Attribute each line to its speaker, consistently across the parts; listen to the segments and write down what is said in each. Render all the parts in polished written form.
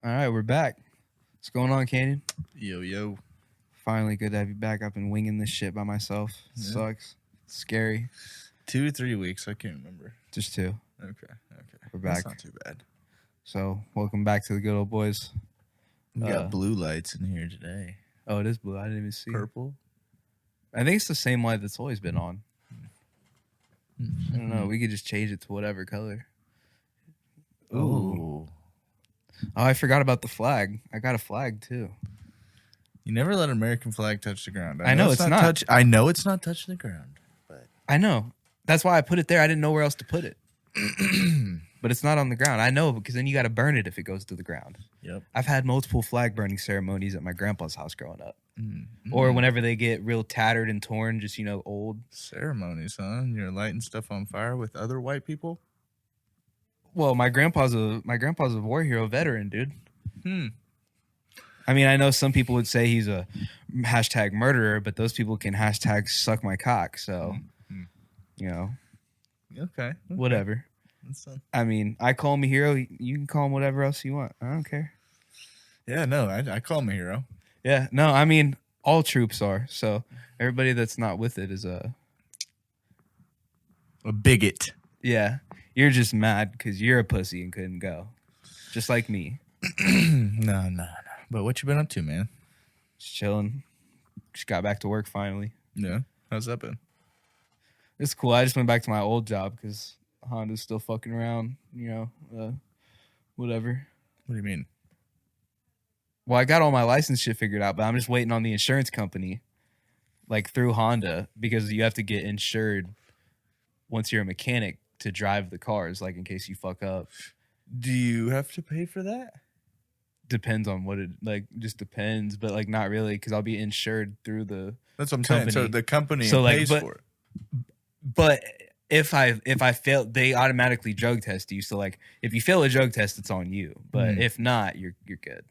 Speaker 1: All right, we're back. What's going on, Canyon?
Speaker 2: Yo.
Speaker 1: Finally, good to have you back. I've been winging this shit by myself. It sucks. It's scary.
Speaker 2: 2 or 3 weeks. I can't remember.
Speaker 1: Just 2.
Speaker 2: Okay.
Speaker 1: We're back.
Speaker 2: That's not too bad.
Speaker 1: So, welcome back to the good old boys.
Speaker 2: We got blue lights in here today.
Speaker 1: Oh, it is blue. I didn't even see.
Speaker 2: Purple?
Speaker 1: I think it's the same light that's always been on. I don't know. We could just change it to whatever color.
Speaker 2: Ooh.
Speaker 1: Oh, I forgot about the flag. I got a flag, too.
Speaker 2: You never let an American flag touch the ground.
Speaker 1: I know it's not.
Speaker 2: I know it's not touching the ground. But
Speaker 1: I know. That's why I put it there. I didn't know where else to put it. But it's not on the ground. I know, because then you got to burn it if it goes to the ground.
Speaker 2: Yep.
Speaker 1: I've had multiple flag burning ceremonies at my grandpa's house growing up.
Speaker 2: Mm-hmm.
Speaker 1: Or whenever they get real tattered and torn, just, old.
Speaker 2: Ceremonies, huh? You're lighting stuff on fire with other white people?
Speaker 1: Well, my grandpa's a war hero veteran, dude. I mean, I know some people would say he's a hashtag murderer, but those people can hashtag suck my cock. So,
Speaker 2: Okay.
Speaker 1: Whatever. I mean, I call him a hero. You can call him whatever else you want. I don't care.
Speaker 2: Yeah, no, I call him a hero.
Speaker 1: Yeah, no, I mean, all troops are. So everybody that's not with it is a
Speaker 2: bigot.
Speaker 1: Yeah, you're just mad because you're a pussy and couldn't go. Just like me.
Speaker 2: No. But what you been up to, man?
Speaker 1: Just chilling. Just got back to work finally.
Speaker 2: Yeah? How's that been?
Speaker 1: It's cool. I just went back to my old job because Honda's still fucking around, whatever.
Speaker 2: What do you mean?
Speaker 1: Well, I got all my license shit figured out, but I'm just waiting on the insurance company, through Honda, because you have to get insured once you're a mechanic to drive the cars, in case you fuck up.
Speaker 2: Do you have to pay for that?
Speaker 1: Depends on what it, just depends, but, not really, because I'll be insured through the
Speaker 2: That's what I'm
Speaker 1: company.
Speaker 2: saying. So the company pays for it.
Speaker 1: But if I fail, they automatically drug test you. So if you fail a drug test, it's on you. But if not, you're good.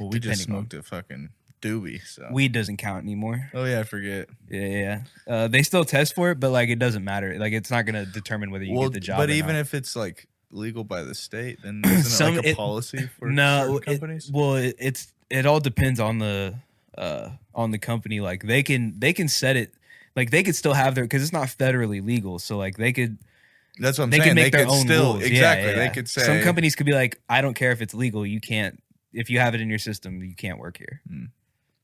Speaker 2: Well, we just smoked a fucking doobie. So
Speaker 1: weed doesn't count anymore.
Speaker 2: Oh yeah, I forget.
Speaker 1: Yeah. They still test for it, but it doesn't matter. It's not gonna determine whether you get the job.
Speaker 2: But
Speaker 1: or
Speaker 2: even
Speaker 1: not.
Speaker 2: if it's legal by the state, then isn't it a policy for certain companies?
Speaker 1: It all depends on the company. They can set it. They could still have because it's not federally legal. So they could.
Speaker 2: That's what I'm
Speaker 1: saying.
Speaker 2: They
Speaker 1: could make their own
Speaker 2: still
Speaker 1: rules.
Speaker 2: Exactly.
Speaker 1: Yeah.
Speaker 2: They could say
Speaker 1: some companies could be like, I don't care if it's legal. You can't. If you have it in your system, you can't work here.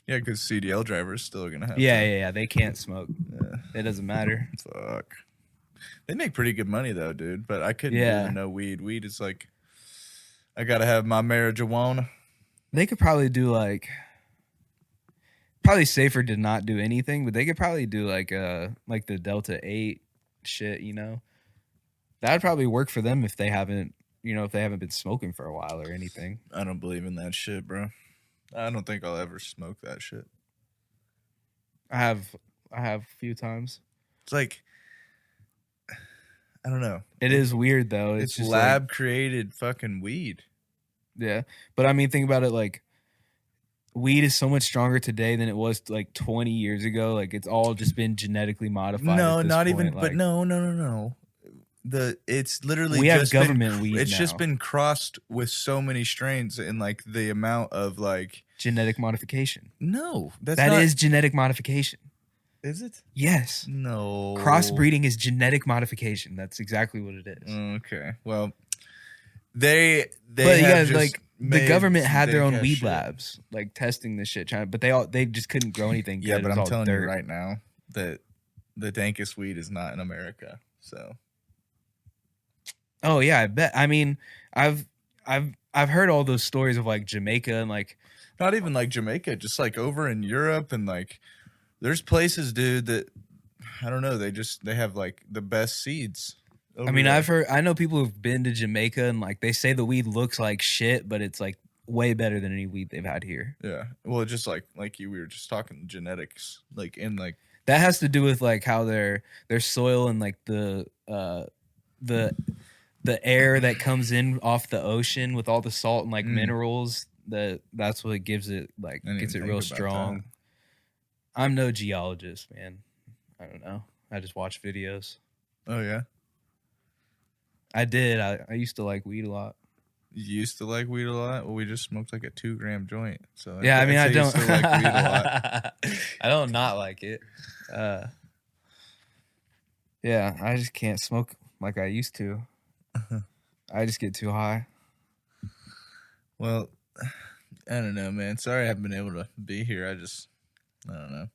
Speaker 2: Yeah, because CDL drivers still are gonna have.
Speaker 1: Yeah. They can't smoke. It doesn't matter.
Speaker 2: Fuck. They make pretty good money though, dude. But I couldn't do no weed. Weed is I gotta have my marijuana.
Speaker 1: They could probably do probably safer to not do anything, but they could probably do the Delta 8 shit, That'd probably work for them if they haven't been smoking for a while or anything.
Speaker 2: I don't believe in that shit, bro. I don't think I'll ever smoke that shit.
Speaker 1: I have a few times.
Speaker 2: It's I don't know.
Speaker 1: It is weird though.
Speaker 2: It's just lab created fucking weed.
Speaker 1: Yeah. But I mean, think about it, weed is so much stronger today than it was 20 years ago. It's all just been genetically modified.
Speaker 2: No, not point. Even. But no. It's literally
Speaker 1: we have government weed.
Speaker 2: It's just been crossed with so many strains and the amount of
Speaker 1: genetic modification.
Speaker 2: No,
Speaker 1: that is genetic modification.
Speaker 2: Is it?
Speaker 1: Yes.
Speaker 2: No.
Speaker 1: Crossbreeding is genetic modification. That's exactly what it is.
Speaker 2: Okay. Well, they
Speaker 1: but yeah, the government had their own weed labs, testing this shit, but they just couldn't grow anything.
Speaker 2: Yeah, but I'm telling you right now that the dankest weed is not in America. So.
Speaker 1: Oh yeah, I bet. I mean, I've heard all those stories of Jamaica and
Speaker 2: not even Jamaica, just over in Europe and there's places, dude, that I don't know. They have the best seeds.
Speaker 1: I mean,
Speaker 2: there.
Speaker 1: I know people who've been to Jamaica and they say the weed looks like shit, but it's way better than any weed they've had here.
Speaker 2: Yeah, well, just we were just talking genetics,
Speaker 1: that has to do with how their soil and the air that comes in off the ocean with all the salt and minerals. That's what gives it gets it real strong.
Speaker 2: That.
Speaker 1: I'm no geologist, man. I don't know. I just watch videos.
Speaker 2: Oh yeah.
Speaker 1: I did. I used to like weed a lot.
Speaker 2: used to like weed a lot. Well, we just smoked like a 2-gram joint. So
Speaker 1: Yeah, I mean, I
Speaker 2: I'd say you
Speaker 1: don't.
Speaker 2: still like weed a lot.
Speaker 1: I don't not like it. Yeah, I just can't smoke like I used to. I just get too high.
Speaker 2: Well, I don't know, man. Sorry I haven't been able to be here. I don't know.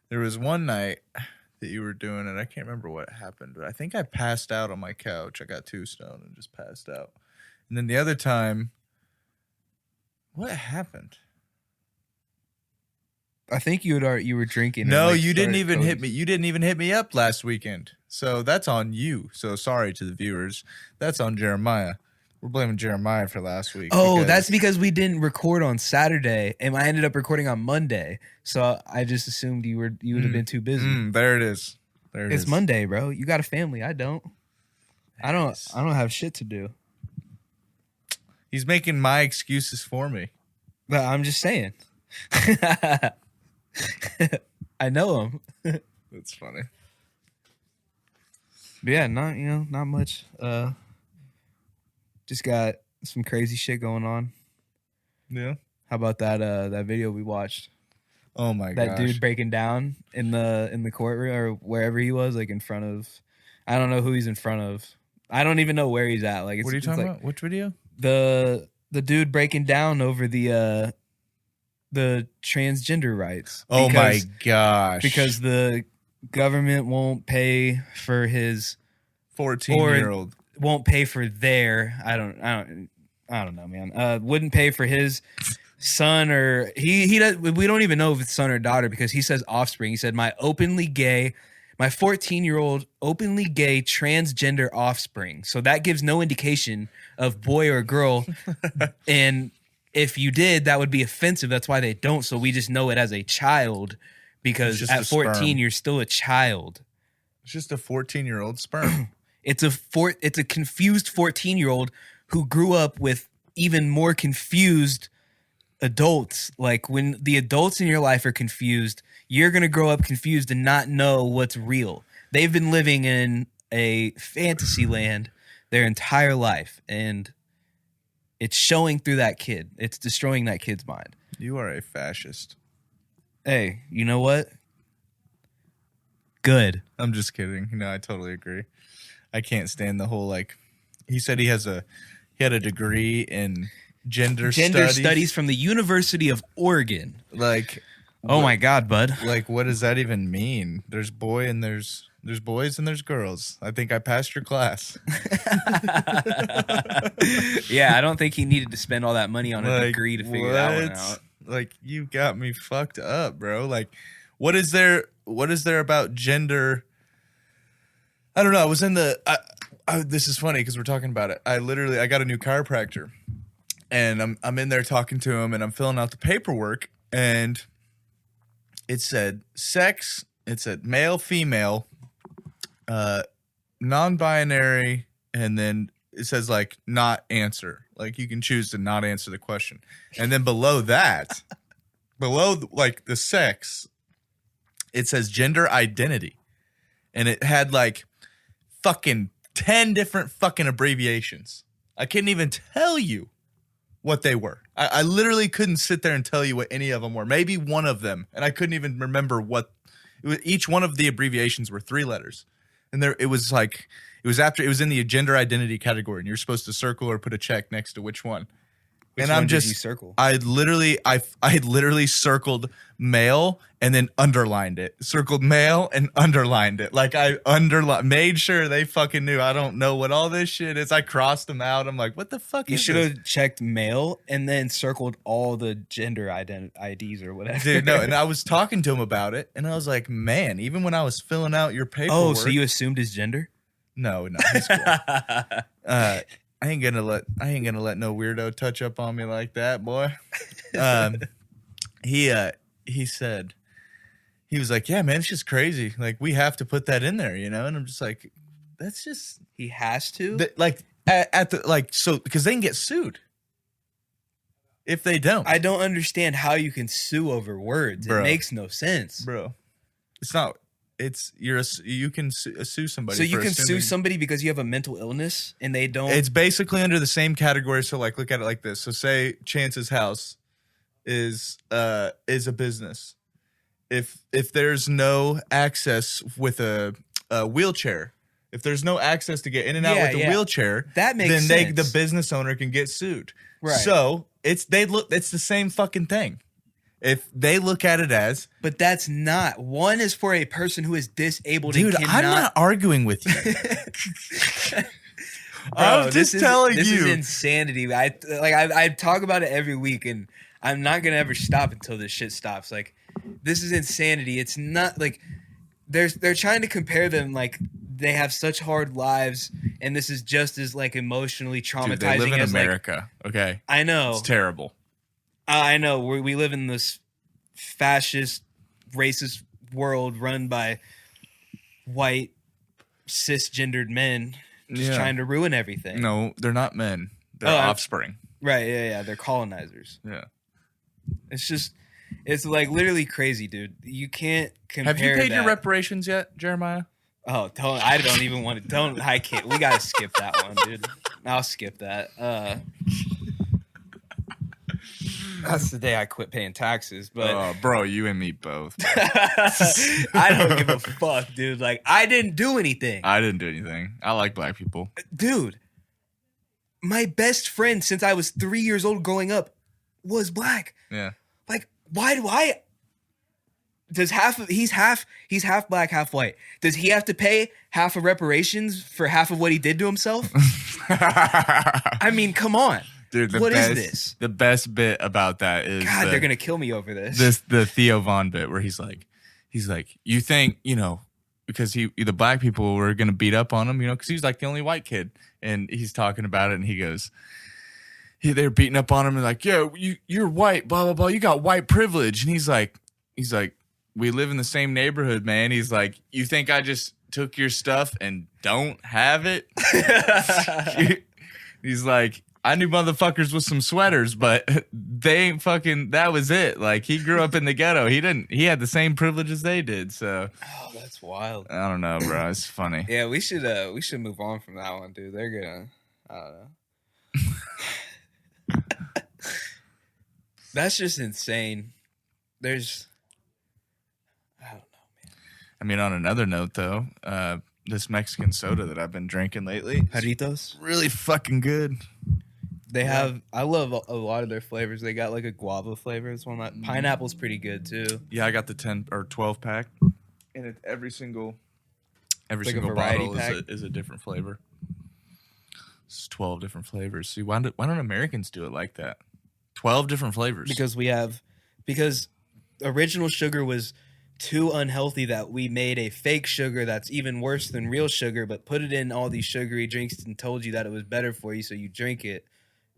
Speaker 2: There was one night that you were doing it. I can't remember what happened, but I think I passed out on my couch. I got too stoned and just passed out. And then the other time, what happened?
Speaker 1: I think you were drinking.
Speaker 2: No,
Speaker 1: and, like,
Speaker 2: you didn't
Speaker 1: started
Speaker 2: even
Speaker 1: coding.
Speaker 2: hit me. You didn't even hit me up last weekend. So that's on you. So sorry to the viewers. That's on Jeremiah. We're blaming Jeremiah for last week.
Speaker 1: Oh, that's because we didn't record on Saturday, and I ended up recording on Monday. So I just assumed you would have been too busy.
Speaker 2: There it is.
Speaker 1: It's Monday, bro. You got a family. I don't. I don't have shit to do.
Speaker 2: He's making my excuses for me.
Speaker 1: But I'm just saying. I know him.
Speaker 2: That's funny.
Speaker 1: But yeah, not much. Just got some crazy shit going on.
Speaker 2: Yeah.
Speaker 1: How about that video we watched?
Speaker 2: Oh my god.
Speaker 1: That dude breaking down in the courtroom or wherever he was, like in front of, I don't know who he's in front of. I don't even know where he's at. Like,
Speaker 2: what are you talking about? Which video?
Speaker 1: The dude breaking down over the transgender rights.
Speaker 2: Oh my gosh.
Speaker 1: Because the government won't pay for his
Speaker 2: 14-year-old.
Speaker 1: Won't pay for their I don't know, man. Wouldn't pay for his son, or he does, we don't even know if it's son or daughter because he says offspring. He said my 14-year-old openly gay transgender offspring. So that gives no indication of boy or girl. And if you did, that would be offensive. That's why they don't. So we just know it as a child because at 14 you're still a child.
Speaker 2: It's just a 14-year-old sperm.
Speaker 1: It's a confused 14-year-old who grew up with even more confused adults. Like when the adults in your life are confused, you're going to grow up confused and not know what's real. They've been living in a fantasy land their entire life, and it's showing through that kid. It's destroying that kid's mind.
Speaker 2: You are a fascist.
Speaker 1: Hey, you know what? Good.
Speaker 2: I'm just kidding. No, I totally agree. I can't stand the whole, like, he said he had a degree in gender studies
Speaker 1: from the University of Oregon.
Speaker 2: Like,
Speaker 1: oh my God, bud.
Speaker 2: Like, what does that even mean? There's boys and there's girls. I think I passed your class.
Speaker 1: Yeah, I don't think he needed to spend all that money on a degree to figure that one out.
Speaker 2: Like, you got me fucked up, bro. Like, what is there about gender? I don't know. I was in this is funny because we're talking about it. I got a new chiropractor, and I'm in there talking to him, and I'm filling out the paperwork, and it said sex. It said male, female, non-binary, and then it says like not answer. Like you can choose to not answer the question, and then below that, below like the sex, it says gender identity, and it had like fucking 10 different fucking abbreviations. I couldn't even tell you what they were. I literally couldn't sit there and tell you what any of them were. Maybe one of them, and I couldn't even remember what. Each one of the abbreviations were 3 letters, and it was in the gender identity category, and you're supposed to circle or put a check next to which one.
Speaker 1: Which one did you circle?
Speaker 2: I had literally circled male and then underlined it. Circled male and underlined it. Like I made sure they fucking knew. I don't know what all this shit is. I crossed them out. I'm like, what the fuck
Speaker 1: you
Speaker 2: is
Speaker 1: should
Speaker 2: this?
Speaker 1: have checked male and then circled all the gender IDs or whatever.
Speaker 2: Dude, no. And I was talking to him about it, and I was like, man, even when I was filling out your paperwork.
Speaker 1: Oh, so you assumed his gender?
Speaker 2: No, he's cool. I ain't gonna let no weirdo touch up on me like that, boy. He said, he was like, yeah, man, it's just crazy. Like we have to put that in there, you know? And I'm just like, that's just
Speaker 1: he has to.
Speaker 2: Because they can get sued if they don't.
Speaker 1: I don't understand how you can sue over words.
Speaker 2: Bro.
Speaker 1: It makes no sense,
Speaker 2: bro. It's not. you can sue somebody.
Speaker 1: So you
Speaker 2: for
Speaker 1: can sue
Speaker 2: assuming-
Speaker 1: somebody because you have a mental illness and they don't.
Speaker 2: It's basically under the same category. So like, look at it like this. So say Chance's house is a business. If there's no access with a wheelchair, if there's no access to get in and out with a wheelchair,
Speaker 1: that makes
Speaker 2: then
Speaker 1: sense.
Speaker 2: the business owner can get sued.
Speaker 1: Right.
Speaker 2: So it's the same fucking thing. If they look at it as,
Speaker 1: but that's not. One is for a person who is disabled.
Speaker 2: Dude,
Speaker 1: and
Speaker 2: I'm not arguing with you. I'm just telling you.
Speaker 1: This is insanity. I talk about it every week, and I'm not gonna ever stop until this shit stops. Like, this is insanity. It's not like they're trying to compare them like they have such hard lives, and this is just as like emotionally traumatizing.
Speaker 2: Dude, they live in
Speaker 1: as
Speaker 2: America.
Speaker 1: Like,
Speaker 2: okay,
Speaker 1: I know
Speaker 2: it's terrible.
Speaker 1: I know we live in this fascist, racist world run by white cisgendered men just trying to ruin everything.
Speaker 2: No, they're not men. They're offspring.
Speaker 1: Right? Yeah. They're colonizers.
Speaker 2: Yeah.
Speaker 1: It's like literally crazy, dude. You can't compare.
Speaker 2: Have you paid
Speaker 1: that.
Speaker 2: your reparations yet, Jeremiah?
Speaker 1: Oh, I don't even want to. Don't. I can't. We gotta skip that one, dude. I'll skip that. That's the day I quit paying taxes. But
Speaker 2: bro, you and me both.
Speaker 1: I don't give a fuck, dude. Like, I didn't do anything.
Speaker 2: I didn't do anything. I like black people.
Speaker 1: Dude, my best friend since I was 3 years old growing up was black.
Speaker 2: Yeah.
Speaker 1: Like, why do I? Does he's half black, half white. Does he have to pay half of reparations for half of what he did to himself? I mean, come on.
Speaker 2: Dude,
Speaker 1: what is this?
Speaker 2: The best bit about that is
Speaker 1: God, they're gonna kill me over this.
Speaker 2: The Theo Von bit where he's like, you think, because the black people were gonna beat up on him, because he's like the only white kid, and he's talking about it, and he goes, they're beating up on him, and like, yeah, you're white, blah blah blah, you got white privilege, and he's like, we live in the same neighborhood, man. He's like, you think I just took your stuff and don't have it? He's like, I knew motherfuckers with some sweaters, but they ain't fucking, that was it. Like, he grew up in the ghetto. He had the same privileges they did. So,
Speaker 1: oh, that's wild.
Speaker 2: I don't know, bro. It's funny.
Speaker 1: Yeah, we should move on from that one, dude. They're gonna, I don't know. That's just insane. I don't know, man.
Speaker 2: I mean, on another note, though, this Mexican soda that I've been drinking lately,
Speaker 1: Jarritos,
Speaker 2: really fucking good.
Speaker 1: They have. I love a lot of their flavors. They got like a guava flavor. It's one that pineapple's pretty good too.
Speaker 2: Yeah, I got the 10 or 12 pack, and every single
Speaker 1: like
Speaker 2: bottle is a different flavor. It's 12 different flavors. See, why don't Americans do it like that? 12 different flavors.
Speaker 1: Because original sugar was too unhealthy that we made a fake sugar that's even worse than real sugar, but put it in all these sugary drinks and told you that it was better for you, so you drink it.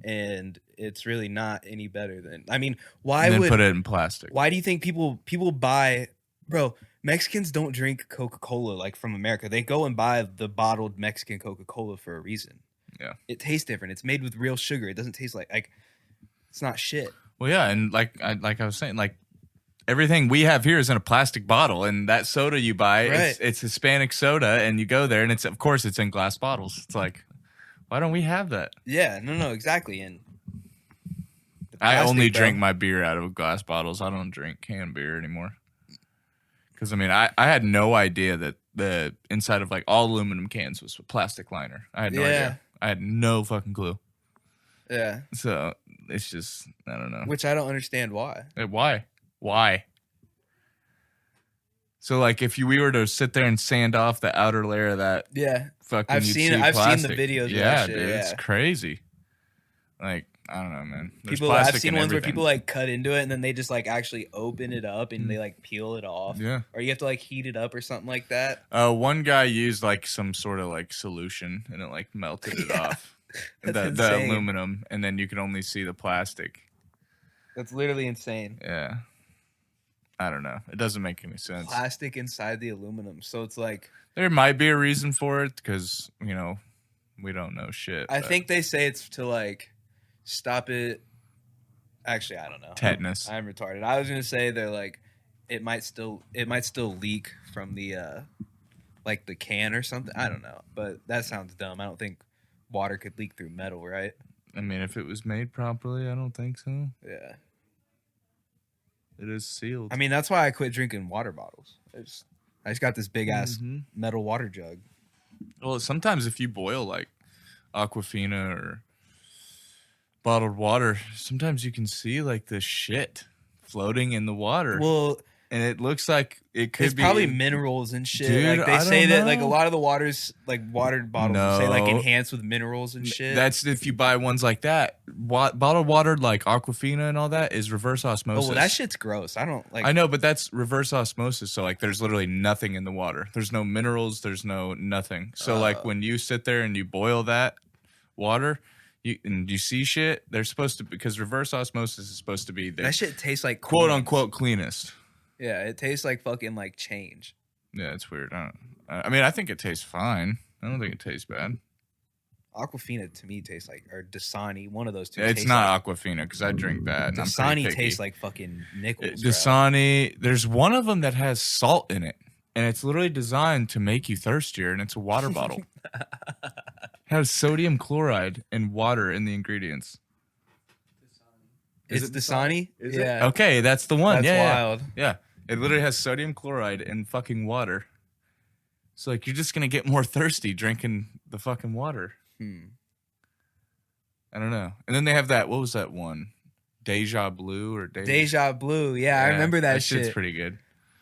Speaker 1: And it's really not any better than. I mean, why would
Speaker 2: put it in plastic?
Speaker 1: Why do you think people buy? Bro, Mexicans don't drink Coca-Cola like from America. They go and buy the bottled Mexican Coca-Cola for a reason.
Speaker 2: Yeah,
Speaker 1: it tastes different. It's made with real sugar. It doesn't taste like it's not shit.
Speaker 2: Well, yeah, and like I was saying, like everything we have here is in a plastic bottle, and that soda you buy,
Speaker 1: right.
Speaker 2: it's Hispanic soda, and you go there, and it's in glass bottles. It's like, why don't we have that?
Speaker 1: Yeah, no, exactly. And
Speaker 2: I only drink my beer out of glass bottles. I don't drink canned beer anymore. Because, I mean, I had no idea that the inside of, like, all aluminum cans was a plastic liner. I had no idea. I had no fucking clue.
Speaker 1: Yeah.
Speaker 2: So, it's just, I don't know.
Speaker 1: Which I don't understand why.
Speaker 2: Why? So, like, if we were to sit there and sand off the outer layer of that fucking
Speaker 1: I've seen the videos.
Speaker 2: Yeah,
Speaker 1: dude,
Speaker 2: it's crazy. Like, I don't know, man.
Speaker 1: I've seen ones where people like cut into it and then they just like actually open it up and they like peel it off.
Speaker 2: Yeah.
Speaker 1: Or you have to like heat it up or something like that.
Speaker 2: One guy used like some sort of like solution and it like melted it off. The aluminum, and then you can only see the plastic.
Speaker 1: That's literally insane.
Speaker 2: Yeah. I don't know. It doesn't make any sense.
Speaker 1: Plastic inside the aluminum. So it's like
Speaker 2: there might be a reason for it because, we don't know shit.
Speaker 1: I think they say it's to like stop it. Actually, I don't know.
Speaker 2: Tetanus.
Speaker 1: I'm retarded. I was going to say they're like it might still leak from the like the can or something. I don't know, but that sounds dumb. I don't think water could leak through metal, right?
Speaker 2: I mean, if it was made properly, I don't think so.
Speaker 1: Yeah.
Speaker 2: It is sealed.
Speaker 1: I mean, that's why I quit drinking water bottles. I just got this big ass
Speaker 2: Mhm.
Speaker 1: metal water jug.
Speaker 2: Well, sometimes if you boil like Aquafina or bottled water, sometimes you can see like the shit floating in the water.
Speaker 1: Well,
Speaker 2: and it looks like it could
Speaker 1: it's
Speaker 2: be
Speaker 1: probably minerals and shit.
Speaker 2: Dude,
Speaker 1: like they
Speaker 2: I
Speaker 1: say
Speaker 2: don't
Speaker 1: that like a
Speaker 2: know.
Speaker 1: lot of the waters, like watered bottles, say like
Speaker 2: No.
Speaker 1: enhanced with minerals and shit.
Speaker 2: That's if you buy ones like that. Bottled water like Aquafina and all that is reverse osmosis.
Speaker 1: oh, well, that shit's gross. I don't like.
Speaker 2: I know, but that's reverse osmosis. So like, there's literally nothing in the water. There's no minerals. There's no nothing. So like, when you sit there and you boil that water, you see shit. They're supposed to, because reverse osmosis is supposed to be the
Speaker 1: that shit tastes like
Speaker 2: quote
Speaker 1: coins.
Speaker 2: unquote cleanest.
Speaker 1: Yeah, it tastes like fucking like change.
Speaker 2: Yeah, it's weird. I mean, I think it tastes fine. I don't think it tastes bad.
Speaker 1: Aquafina to me tastes like, or Dasani, one of those two.
Speaker 2: It's
Speaker 1: tastes
Speaker 2: not Aquafina because I drink that. And I'm pretty
Speaker 1: Dasani
Speaker 2: picky.
Speaker 1: tastes like fucking nickels. bro.
Speaker 2: Dasani. There's one of them that has salt in it, and it's literally designed to make you thirstier. And it's a water bottle. It has sodium chloride and water in the ingredients.
Speaker 1: It's
Speaker 2: Is it
Speaker 1: Dasani.
Speaker 2: Is
Speaker 1: yeah.
Speaker 2: it? Okay, that's the one.
Speaker 1: That's
Speaker 2: yeah,
Speaker 1: wild.
Speaker 2: yeah. It literally has sodium chloride and fucking water. So like, you're just gonna get more thirsty drinking the fucking water. I don't know. And then they have that. What was that one? Deja Blue or
Speaker 1: Deja Blue. Yeah, I remember that shit.
Speaker 2: Shit's pretty good.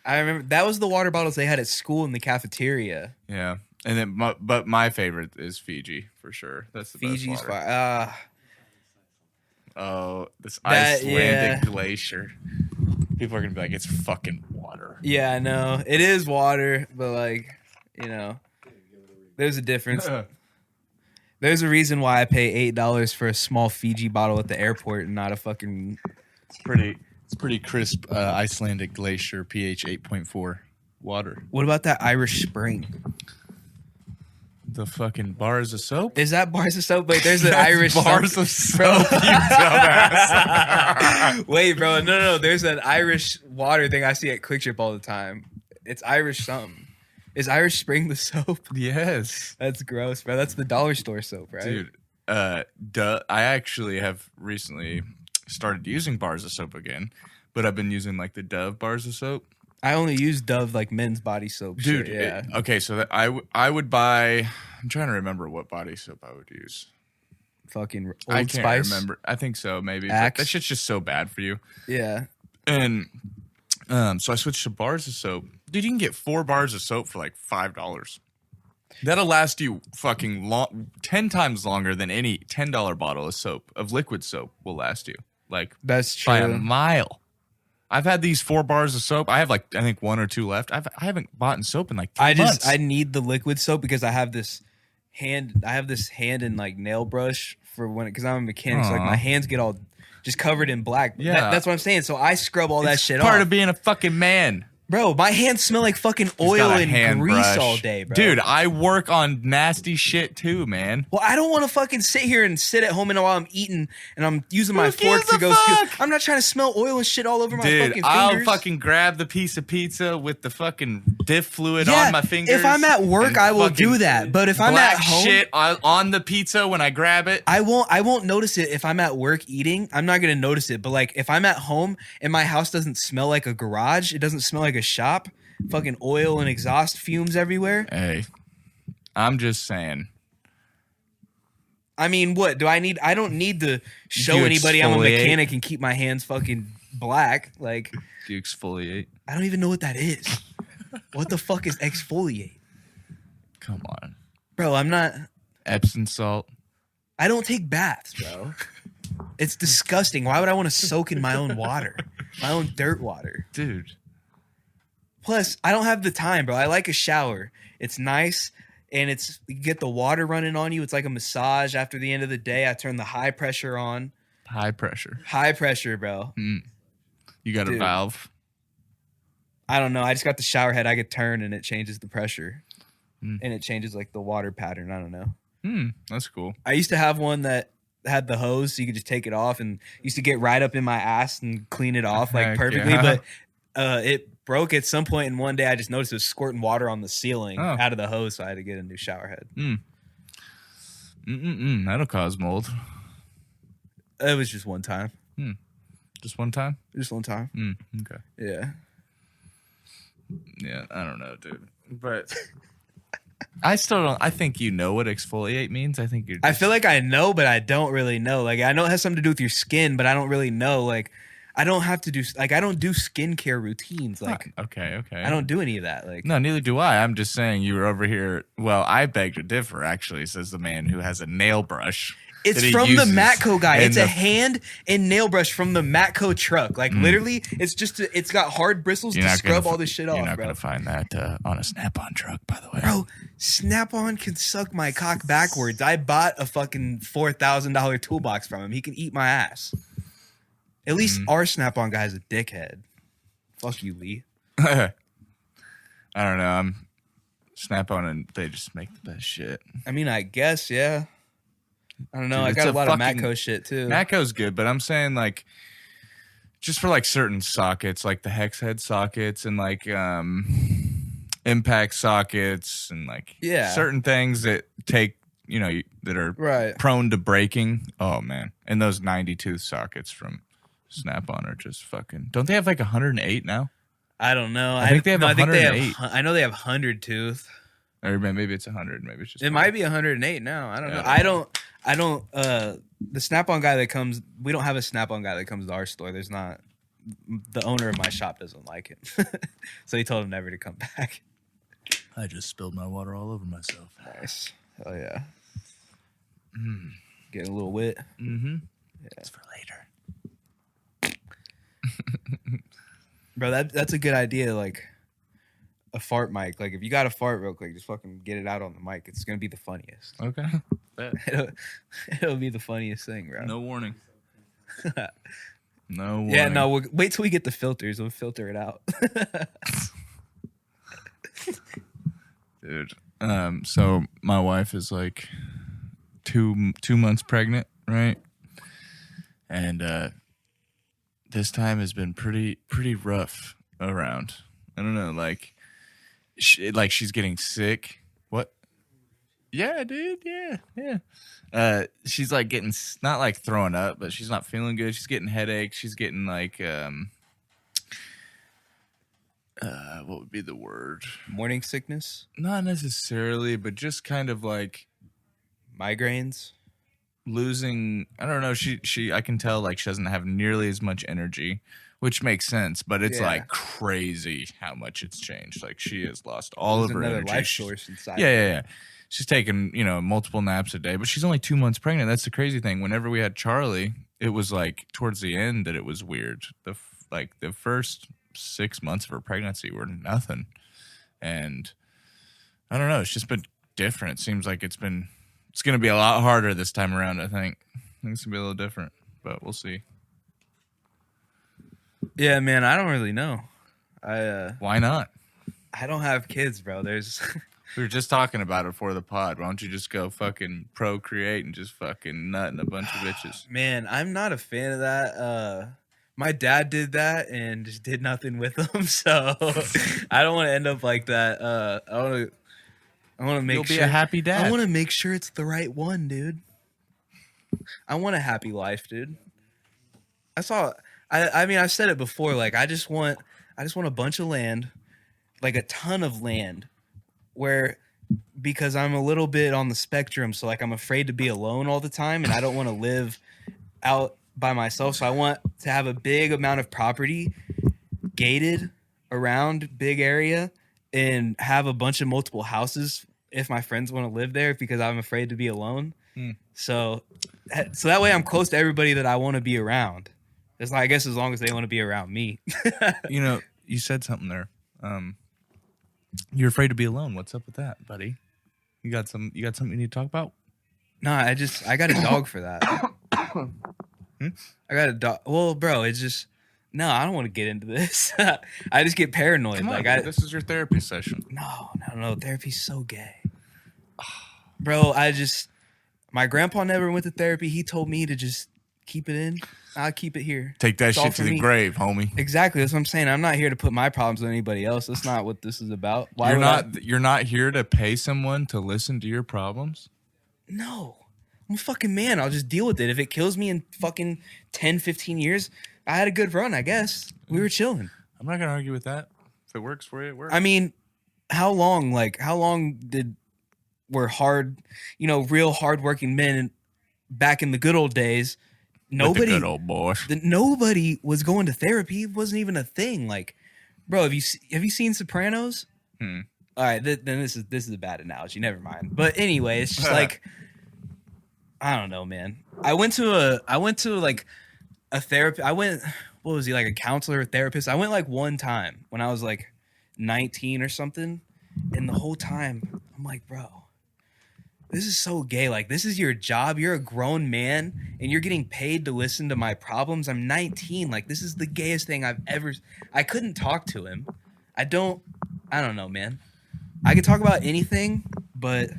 Speaker 1: I remember that was the water bottles they had at school in the cafeteria.
Speaker 2: Yeah. And then, but my favorite is Fiji for sure. That's the
Speaker 1: Fiji's
Speaker 2: best water.
Speaker 1: fire.
Speaker 2: Oh, this
Speaker 1: That-
Speaker 2: Icelandic
Speaker 1: yeah.
Speaker 2: glacier. People are gonna be like, it's fucking water.
Speaker 1: Yeah, I know. It is water, but like, you know, there's a difference. There's a reason why I pay $8 for a small Fiji bottle at the airport and not a fucking.
Speaker 2: It's pretty crisp Icelandic glacier pH 8.4 water.
Speaker 1: What about that Irish Spring?
Speaker 2: The fucking bars of soap.
Speaker 1: Is that bars of soap? Wait, there's an Irish
Speaker 2: bars
Speaker 1: something-
Speaker 2: of soap. You dumbass.
Speaker 1: Wait, bro, no. There's an Irish water thing I see at Quick Trip all the time. It's Irish something. Is Irish Spring the soap?
Speaker 2: Yes,
Speaker 1: That's gross, bro. That's the dollar store soap, right?
Speaker 2: dude. I actually have recently started using bars of soap again, but I've been using like the Dove bars of soap.
Speaker 1: I only use Dove like men's body soap.
Speaker 2: Dude,
Speaker 1: shit, yeah.
Speaker 2: okay, so that I would buy. I'm trying to remember what body soap I would use.
Speaker 1: Fucking Old
Speaker 2: I can't
Speaker 1: Spice.
Speaker 2: remember. I think so, maybe. But
Speaker 1: Axe.
Speaker 2: that shit's just so bad for you.
Speaker 1: Yeah.
Speaker 2: And so I switched to bars of soap. Dude, you can get 4 bars of soap for like $5. That'll last you fucking 10 times longer than any $10 bottle of soap, of liquid soap will last you. Like,
Speaker 1: That's true.
Speaker 2: by a mile. I've had these 4 bars of soap. I have like, I think 1 or 2 left. I haven't bought in soap in like 3 months.
Speaker 1: I need the liquid soap because I have this hand and like nail brush for when, because I'm a mechanic, so like
Speaker 2: Aw.
Speaker 1: my hands get all just covered in black.
Speaker 2: Yeah.
Speaker 1: That's what I'm saying. So I scrub all that
Speaker 2: It's
Speaker 1: shit
Speaker 2: part
Speaker 1: off.
Speaker 2: of being a fucking man.
Speaker 1: Bro, my hands smell like fucking
Speaker 2: He's
Speaker 1: oil
Speaker 2: got a
Speaker 1: and
Speaker 2: hand
Speaker 1: grease
Speaker 2: brush.
Speaker 1: all day, bro.
Speaker 2: Dude, I work on nasty shit too, man.
Speaker 1: Well, I don't want to fucking sit here and sit at home and while I'm eating and I'm using my
Speaker 2: Who
Speaker 1: fork
Speaker 2: gives
Speaker 1: to
Speaker 2: a
Speaker 1: go.
Speaker 2: fuck?
Speaker 1: I'm not trying to smell oil and shit all over my
Speaker 2: Dude,
Speaker 1: fucking
Speaker 2: I'll
Speaker 1: fingers.
Speaker 2: fucking grab the piece of pizza with the fucking diff fluid
Speaker 1: Yeah,
Speaker 2: on my fingers.
Speaker 1: if I'm at work,
Speaker 2: and
Speaker 1: I will
Speaker 2: fucking
Speaker 1: do that. But if I'm
Speaker 2: black
Speaker 1: at home,
Speaker 2: shit on the pizza when I grab it.
Speaker 1: I won't notice it if I'm at work eating. I'm not gonna notice it. But like if I'm at home and my house doesn't smell like a garage, it doesn't smell like a shop, fucking oil and exhaust fumes everywhere.
Speaker 2: Hey, I'm just saying.
Speaker 1: I mean, what do I need? I don't need to show
Speaker 2: you
Speaker 1: anybody I'm a
Speaker 2: exfoliate?
Speaker 1: mechanic and keep my hands fucking black. Like
Speaker 2: Do you exfoliate?
Speaker 1: I don't even know what that is. What the fuck is exfoliate?
Speaker 2: Come on.
Speaker 1: Bro, I'm not.
Speaker 2: Epsom salt.
Speaker 1: I don't take baths, bro. It's disgusting. Why would I want to soak in my own water? My own dirt water.
Speaker 2: Dude.
Speaker 1: Plus, I don't have the time, bro. I like a shower. It's nice, and you get the water running on you. It's like a massage after the end of the day. I turn the high pressure on.
Speaker 2: High pressure.
Speaker 1: High pressure, bro.
Speaker 2: You got a
Speaker 1: Dude.
Speaker 2: valve.
Speaker 1: I don't know. I just got the shower head I could turn, and it changes the pressure. And it changes, like, the water pattern. I don't know.
Speaker 2: That's cool.
Speaker 1: I used to have one that had the hose, so you could just take it off, and used to get right up in my ass and clean it off, like,
Speaker 2: Heck
Speaker 1: perfectly.
Speaker 2: yeah.
Speaker 1: But It broke at some point, and one day I just noticed it was squirting water on the ceiling out of the hose, so I had to get a new shower head.
Speaker 2: That'll cause mold.
Speaker 1: It was just one time.
Speaker 2: Just one time?
Speaker 1: Just one time.
Speaker 2: Okay.
Speaker 1: Yeah.
Speaker 2: Yeah, I don't know, dude. But I still don't. I think you know what exfoliate means. I think you're.
Speaker 1: I feel like I know, but I don't really know. Like, I know it has something to do with your skin, but I don't really know. Like, I don't have to do. Like, I don't do skincare routines. Like,
Speaker 2: okay.
Speaker 1: I don't do any of that. Like,
Speaker 2: no, neither do I. I'm just saying you were over here. Well, I beg to differ. Actually, says the man who has a nail brush.
Speaker 1: It's from the Matco guy. It's a hand and nail brush from the Matco truck. Like, literally, it's just it's got hard bristles to scrub all this shit off.
Speaker 2: You're not gonna find that on a Snap-on truck, by the way.
Speaker 1: Bro, Snap-on can suck my cock backwards. I bought a fucking $4,000 toolbox from him. He can eat my ass. At least our Snap-on guy's a dickhead. Fuck you, Lee.
Speaker 2: I don't know. I'm Snap-on, and they just make the best shit.
Speaker 1: I mean, I guess, yeah. I don't know.
Speaker 2: Dude,
Speaker 1: I got a lot of Matco shit too.
Speaker 2: Matco's good, but I'm saying like just for like certain sockets, like the hex head sockets and like impact sockets and like certain things that take, you know, that are prone to breaking. Oh man. And those 90 tooth sockets from Snap-on are just fucking. Don't they have like 108 now?
Speaker 1: I don't know.
Speaker 2: I think they have 108.
Speaker 1: I know they have 100 tooth.
Speaker 2: Or maybe it's 100. Maybe it's just.
Speaker 1: It might be 108 now. I don't know. I don't. The Snap-on guy that comes. We don't have a Snap-on guy that comes to our store. There's not. The owner of my shop doesn't like him, so he told him never to come back.
Speaker 2: I just spilled my water all over myself.
Speaker 1: Nice. Hell yeah. Getting a little wet.
Speaker 2: Yeah. It's for later.
Speaker 1: Bro, that's a good idea. Like. A fart mic. Like, if you got a fart real quick, just fucking get it out on the mic. It's gonna be the funniest.
Speaker 2: Okay.
Speaker 1: It'll be the funniest thing, bro.
Speaker 2: No warning. No warning.
Speaker 1: Yeah, no. We'll wait till we get the filters. We'll filter it out.
Speaker 2: Dude. So my wife is like two months pregnant, right? And this time has been pretty rough around. I don't know, like. She's getting sick. What? Yeah, dude. Yeah. She's like getting not like throwing up, but she's not feeling good. She's getting headaches. She's getting like what would be the word?
Speaker 1: Morning sickness?
Speaker 2: Not necessarily, but just kind of like
Speaker 1: migraines.
Speaker 2: Losing. I don't know. She. I can tell like she doesn't have nearly as much energy. Which makes sense, but it's like crazy how much it's changed. Like she has lost all of her energy.
Speaker 1: Life source inside.
Speaker 2: Yeah. She's taking, you know, multiple naps a day, but she's only 2 months pregnant. That's the crazy thing. Whenever we had Charlie, it was like towards the end that it was weird. The first 6 months of her pregnancy were nothing, and I don't know. It's just been different. It seems like it's going to be a lot harder this time around. I think it's going to be a little different, but we'll see.
Speaker 1: Yeah, man, I don't really know.
Speaker 2: Why not?
Speaker 1: I don't have kids, bro. We
Speaker 2: were just talking about it before the pod. Why don't you just go fucking procreate and just fucking nut in a bunch of bitches?
Speaker 1: Man, I'm not a fan of that. My dad did that and just did nothing with them, so I don't want to end up like that. I want to make
Speaker 2: You'll be a happy dad.
Speaker 1: I want to make sure it's the right one, dude. I want a happy life, dude. I mean, I've said it before. Like, I just want a bunch of land, like a ton of land, because I'm a little bit on the spectrum. So like, I'm afraid to be alone all the time, and I don't want to live out by myself. So I want to have a big amount of property gated around big area and have a bunch of multiple houses if my friends want to live there, because I'm afraid to be alone. So that way I'm close to everybody that I want to be around. It's like, I guess as long as they want to be around me.
Speaker 2: You know, you said something there. You're afraid to be alone. What's up with that, buddy? You got something you need to talk about?
Speaker 1: No, I got a dog for that. I got a dog. Well, bro, it's just no. I don't want to get into this. I just get paranoid.
Speaker 2: Come on,
Speaker 1: like,
Speaker 2: this is your therapy session.
Speaker 1: No. Therapy's so gay, bro. My grandpa never went to therapy. He told me to just keep it in. I'll keep it here.
Speaker 2: Take that
Speaker 1: It's all
Speaker 2: shit to
Speaker 1: for
Speaker 2: the
Speaker 1: me.
Speaker 2: grave, homie.
Speaker 1: Exactly. That's what I'm saying. I'm not here to put my problems on anybody else. That's not what this is about. Why
Speaker 2: You're
Speaker 1: would
Speaker 2: not. You're not here to pay someone to listen to your problems.
Speaker 1: No. I'm a fucking man. I'll just deal with it. If it kills me in fucking 10, 15 years, I had a good run, I guess. We were chilling.
Speaker 2: I'm not gonna argue with that. If it works for you, it works.
Speaker 1: I mean, how long were hard, real hardworking men back in the good old days?
Speaker 2: With the good old boys.
Speaker 1: Nobody was going to therapy. It wasn't even a thing. Like, bro, have you seen Sopranos? All right, then this is a bad analogy. Never mind. But anyway, it's just like, I don't know, man. I went to like a therapist. What was he, like a counselor or therapist? I went like one time when I was like 19 or something, and the whole time I'm like, bro, this is so gay. Like, this is your job. You're a grown man and you're getting paid to listen to my problems. I'm 19. Like, this is the gayest thing I've ever. I couldn't talk to him. I don't know, man. I could talk about anything, but.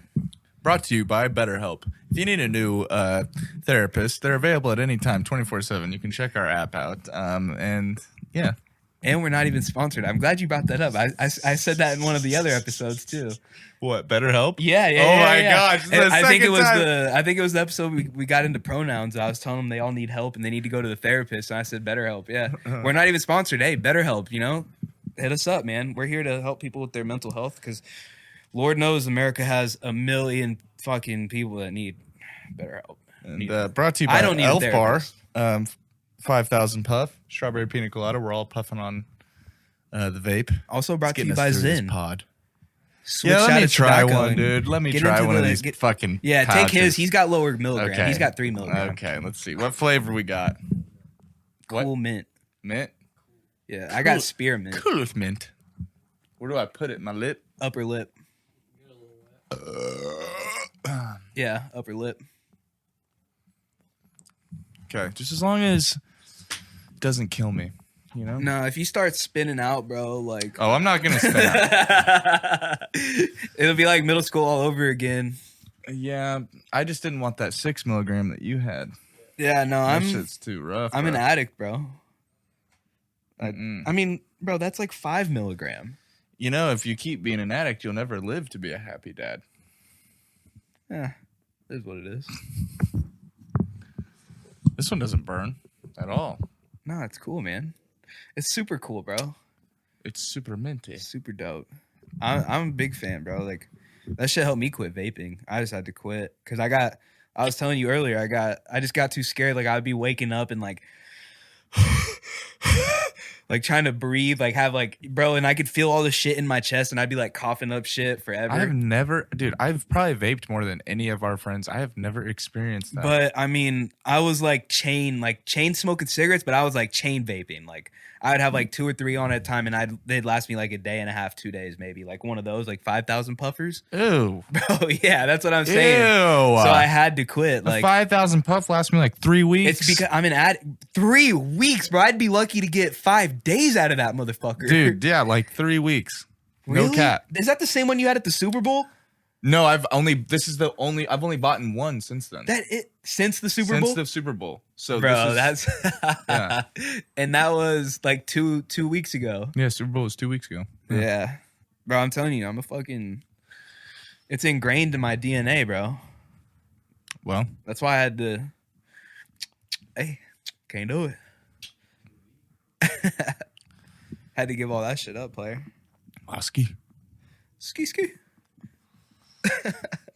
Speaker 2: Brought to you by BetterHelp. If you need a new therapist, they're available at any time, 24/7. You can check our app out. And yeah.
Speaker 1: And we're not even sponsored. I'm glad you brought that up. I said that in one of the other episodes too.
Speaker 2: What, BetterHelp?
Speaker 1: Yeah.
Speaker 2: Oh my gosh!
Speaker 1: I think it was the episode we got into pronouns. I was telling them they all need help and they need to go to the therapist. And I said BetterHelp. Yeah, we're not even sponsored. Hey, BetterHelp. Hit us up, man. We're here to help people with their mental health because Lord knows America has a million fucking people that need better help.
Speaker 2: And brought to you by Elf Bar, 5,000 Puff, Strawberry Pina Colada. We're all puffing on the vape.
Speaker 1: Also brought to you by Zen.
Speaker 2: Pod.
Speaker 1: Switch
Speaker 2: let me try
Speaker 1: tobacco
Speaker 2: one, dude. Let me try one of these fucking
Speaker 1: Yeah,
Speaker 2: pouches.
Speaker 1: take his. He's got lower milligram.
Speaker 2: Okay.
Speaker 1: He's got 3 milligrams.
Speaker 2: Okay, let's see. What flavor we got?
Speaker 1: Cool
Speaker 2: What?
Speaker 1: mint.
Speaker 2: Mint?
Speaker 1: Yeah, I got spearmint.
Speaker 2: Cool with mint. Where do I put it? My lip?
Speaker 1: Upper lip. Yeah, upper lip.
Speaker 2: Okay, just as long as it doesn't kill me, you know?
Speaker 1: No, if you start spinning out, bro, like...
Speaker 2: Oh, I'm not going to spin out.
Speaker 1: It'll be like middle school all over again.
Speaker 2: Yeah, I just didn't want that 6 milligram that you had.
Speaker 1: Yeah, no,
Speaker 2: That shit's too rough.
Speaker 1: I'm an addict, bro. I
Speaker 2: Mm-mm.
Speaker 1: mean, bro, that's like 5 milligram.
Speaker 2: You know, if you keep being an addict, you'll never live to be a happy dad.
Speaker 1: Yeah, it is what it is.
Speaker 2: This one doesn't burn at all.
Speaker 1: No, it's cool, man. It's super cool, bro.
Speaker 2: It's super minty.
Speaker 1: It's super dope. I'm a big fan, bro. Like, that shit helped me quit vaping. I just had to quit because I was telling you earlier, I just got too scared. Like, I'd be waking up and like like trying to breathe, like have like, bro, and I could feel all the shit in my chest and I'd be like coughing up shit forever.
Speaker 2: I've probably vaped more than any of our friends. I have never experienced that.
Speaker 1: But I mean, I was like chain smoking cigarettes, but I was like chain vaping. Like, I would have like 2 or 3 on at a time, and they'd last me like a day and a half, 2 days maybe. Like one of those, like 5,000 puffers.
Speaker 2: Ew.
Speaker 1: Bro, yeah, that's what I'm saying.
Speaker 2: Ew.
Speaker 1: So I had to quit. Like,
Speaker 2: 5,000 puff lasts me like 3 weeks.
Speaker 1: it's because I'm an addict. 3 weeks, bro. I'd be lucky to get 5 days out of that motherfucker.
Speaker 2: Dude, yeah, like 3 weeks.
Speaker 1: Really?
Speaker 2: No cap.
Speaker 1: Is that the same one you had at the Super Bowl?
Speaker 2: No, I've only bought in one since then.
Speaker 1: Since the Super Bowl?
Speaker 2: Since the Super Bowl. So
Speaker 1: bro,
Speaker 2: this is,
Speaker 1: that's
Speaker 2: yeah.
Speaker 1: And that was like two weeks ago.
Speaker 2: Yeah, Super Bowl was 2 weeks ago.
Speaker 1: Yeah. Bro, I'm telling you, it's ingrained in my DNA, bro.
Speaker 2: Well,
Speaker 1: That's why I had to can't do it. Had to give all that shit up, player.
Speaker 2: Oski.
Speaker 1: Ski.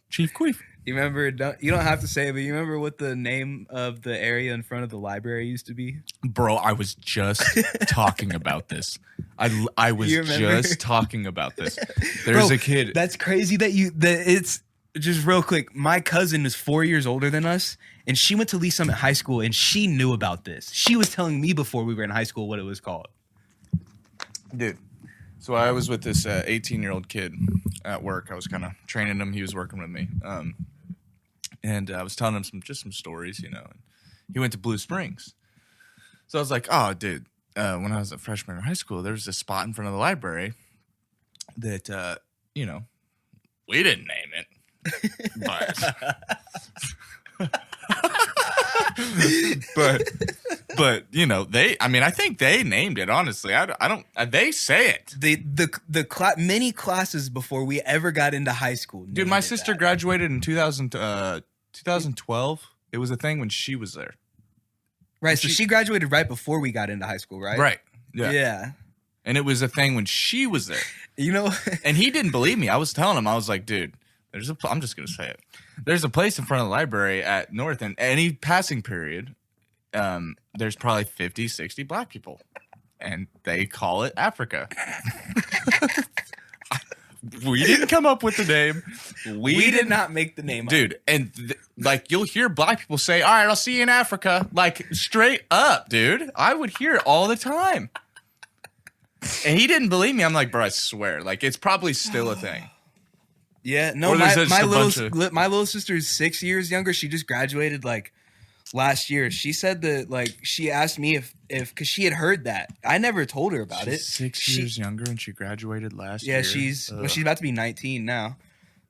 Speaker 2: Chief Queef.
Speaker 1: You remember? You don't have to say it, but you remember what the name of the area in front of the library used to be?
Speaker 2: Bro, I was just talking about this. I was just talking about this. There's
Speaker 1: Bro,
Speaker 2: a kid.
Speaker 1: That's crazy that it's just real quick. My cousin is 4 years older than us, and she went to Lee Summit High School, and she knew about this. She was telling me before we were in high school what it was called.
Speaker 2: Dude. So I was with this 18-year-old kid at work. I was kind of training him. He was working with me. And I was telling him some stories, you know. And he went to Blue Springs. So I was like, oh, dude, when I was a freshman in high school, there was a spot in front of the library that, you know, we didn't name it. But but you know, I think they named it, honestly. I don't they say it.
Speaker 1: Many classes before we ever got into high school.
Speaker 2: Dude, my sister graduated in 2012. It was a thing when she was there.
Speaker 1: Right, so she graduated right before we got into high school, right?
Speaker 2: Right. Yeah.
Speaker 1: Yeah.
Speaker 2: And it was a thing when she was there.
Speaker 1: You know,
Speaker 2: and he didn't believe me. I was telling him, I was like, dude, I'm just going to say it. There's a place in front of the library at North, and any passing period, there's probably 50, 60 black people. And they call it Africa. We didn't come up with the name.
Speaker 1: We did not make the name
Speaker 2: dude. Up. And like, you'll hear black people say, all right, I'll see you in Africa. Like, straight up, dude. I would hear it all the time. And he didn't believe me. I'm like, bro, I swear. Like, it's probably still a thing.
Speaker 1: Yeah, no, my little sister is 6 years younger. She just graduated like last year. She said that, like, she asked me if because she had heard that. I never told her about it.
Speaker 2: 6 years younger and she graduated last year.
Speaker 1: Yeah, she's about to be 19 now.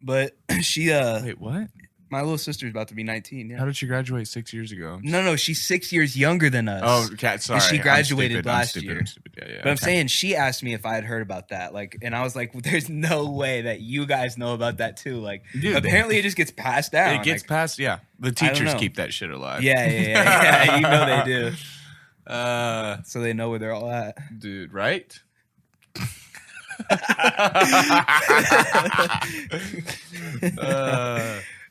Speaker 1: But she
Speaker 2: wait, what?
Speaker 1: My little sister's about to be 19. Yeah.
Speaker 2: How did she graduate 6 years ago?
Speaker 1: No, she's 6 years younger than us.
Speaker 2: Oh, okay, sorry.
Speaker 1: And she graduated last year.
Speaker 2: I'm stupid. Yeah,
Speaker 1: but I'm saying she asked me if I had heard about that. Like, and I was like, well, there's no way that you guys know about that too. Like, dude, apparently it just gets passed down.
Speaker 2: It gets passed, yeah. The teachers keep that shit alive.
Speaker 1: Yeah. You know they do. So they know where they're all at.
Speaker 2: Dude, right?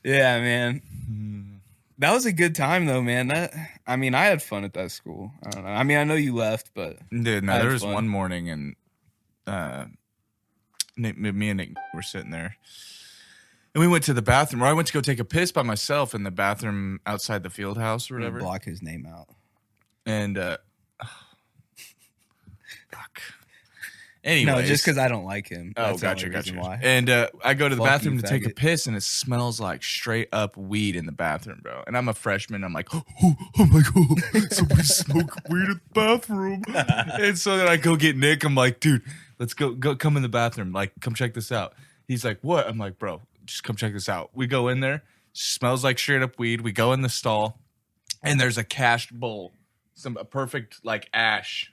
Speaker 1: Yeah, man. That was a good time though, man. I had fun at that school. I don't know. I mean, I know you left, but
Speaker 2: dude, no, there was fun. One morning and me and Nick were sitting there. And we went to the bathroom, or I went to go take a piss by myself in the bathroom outside the field house or whatever.
Speaker 1: Block his name out.
Speaker 2: And fuck. Anyways.
Speaker 1: No, just because I don't like him.
Speaker 2: That's gotcha. Why. And I go to the bathroom to take a piss, and it smells like straight up weed in the bathroom, bro. And I'm a freshman. I'm like, oh my God, somebody smoke weed in the bathroom. And so then I go get Nick. I'm like, dude, let's go come in the bathroom. Like, come check this out. He's like, what? I'm like, bro, just come check this out. We go in there. Smells like straight up weed. We go in the stall, and there's a cached bowl, a perfect like ash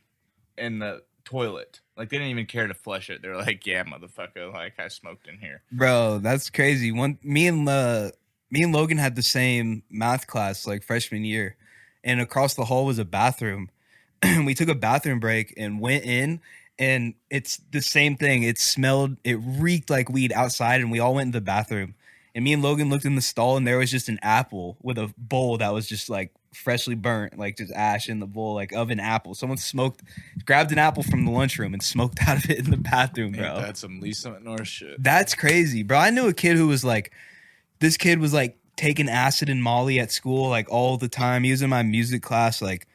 Speaker 2: in the toilet. Like, they didn't even care to flush it. They're like, yeah, motherfucker, like, I smoked in here.
Speaker 1: Bro, that's crazy. Me and Logan had the same math class, like, freshman year. And across the hall was a bathroom. We took a bathroom break and went in. And it's the same thing. It reeked like weed outside. And we all went in the bathroom. And me and Logan looked in the stall, and there was just an apple with a bowl that was just, like, freshly burnt, like just ash in the bowl, like of an apple. Someone grabbed an apple from the lunchroom and smoked out of it in the bathroom, bro.
Speaker 2: That's some Lisa North shit.
Speaker 1: That's crazy, bro. I knew a kid who was like, this kid was like taking acid and Molly at school, like all the time. He was in my music class. Like,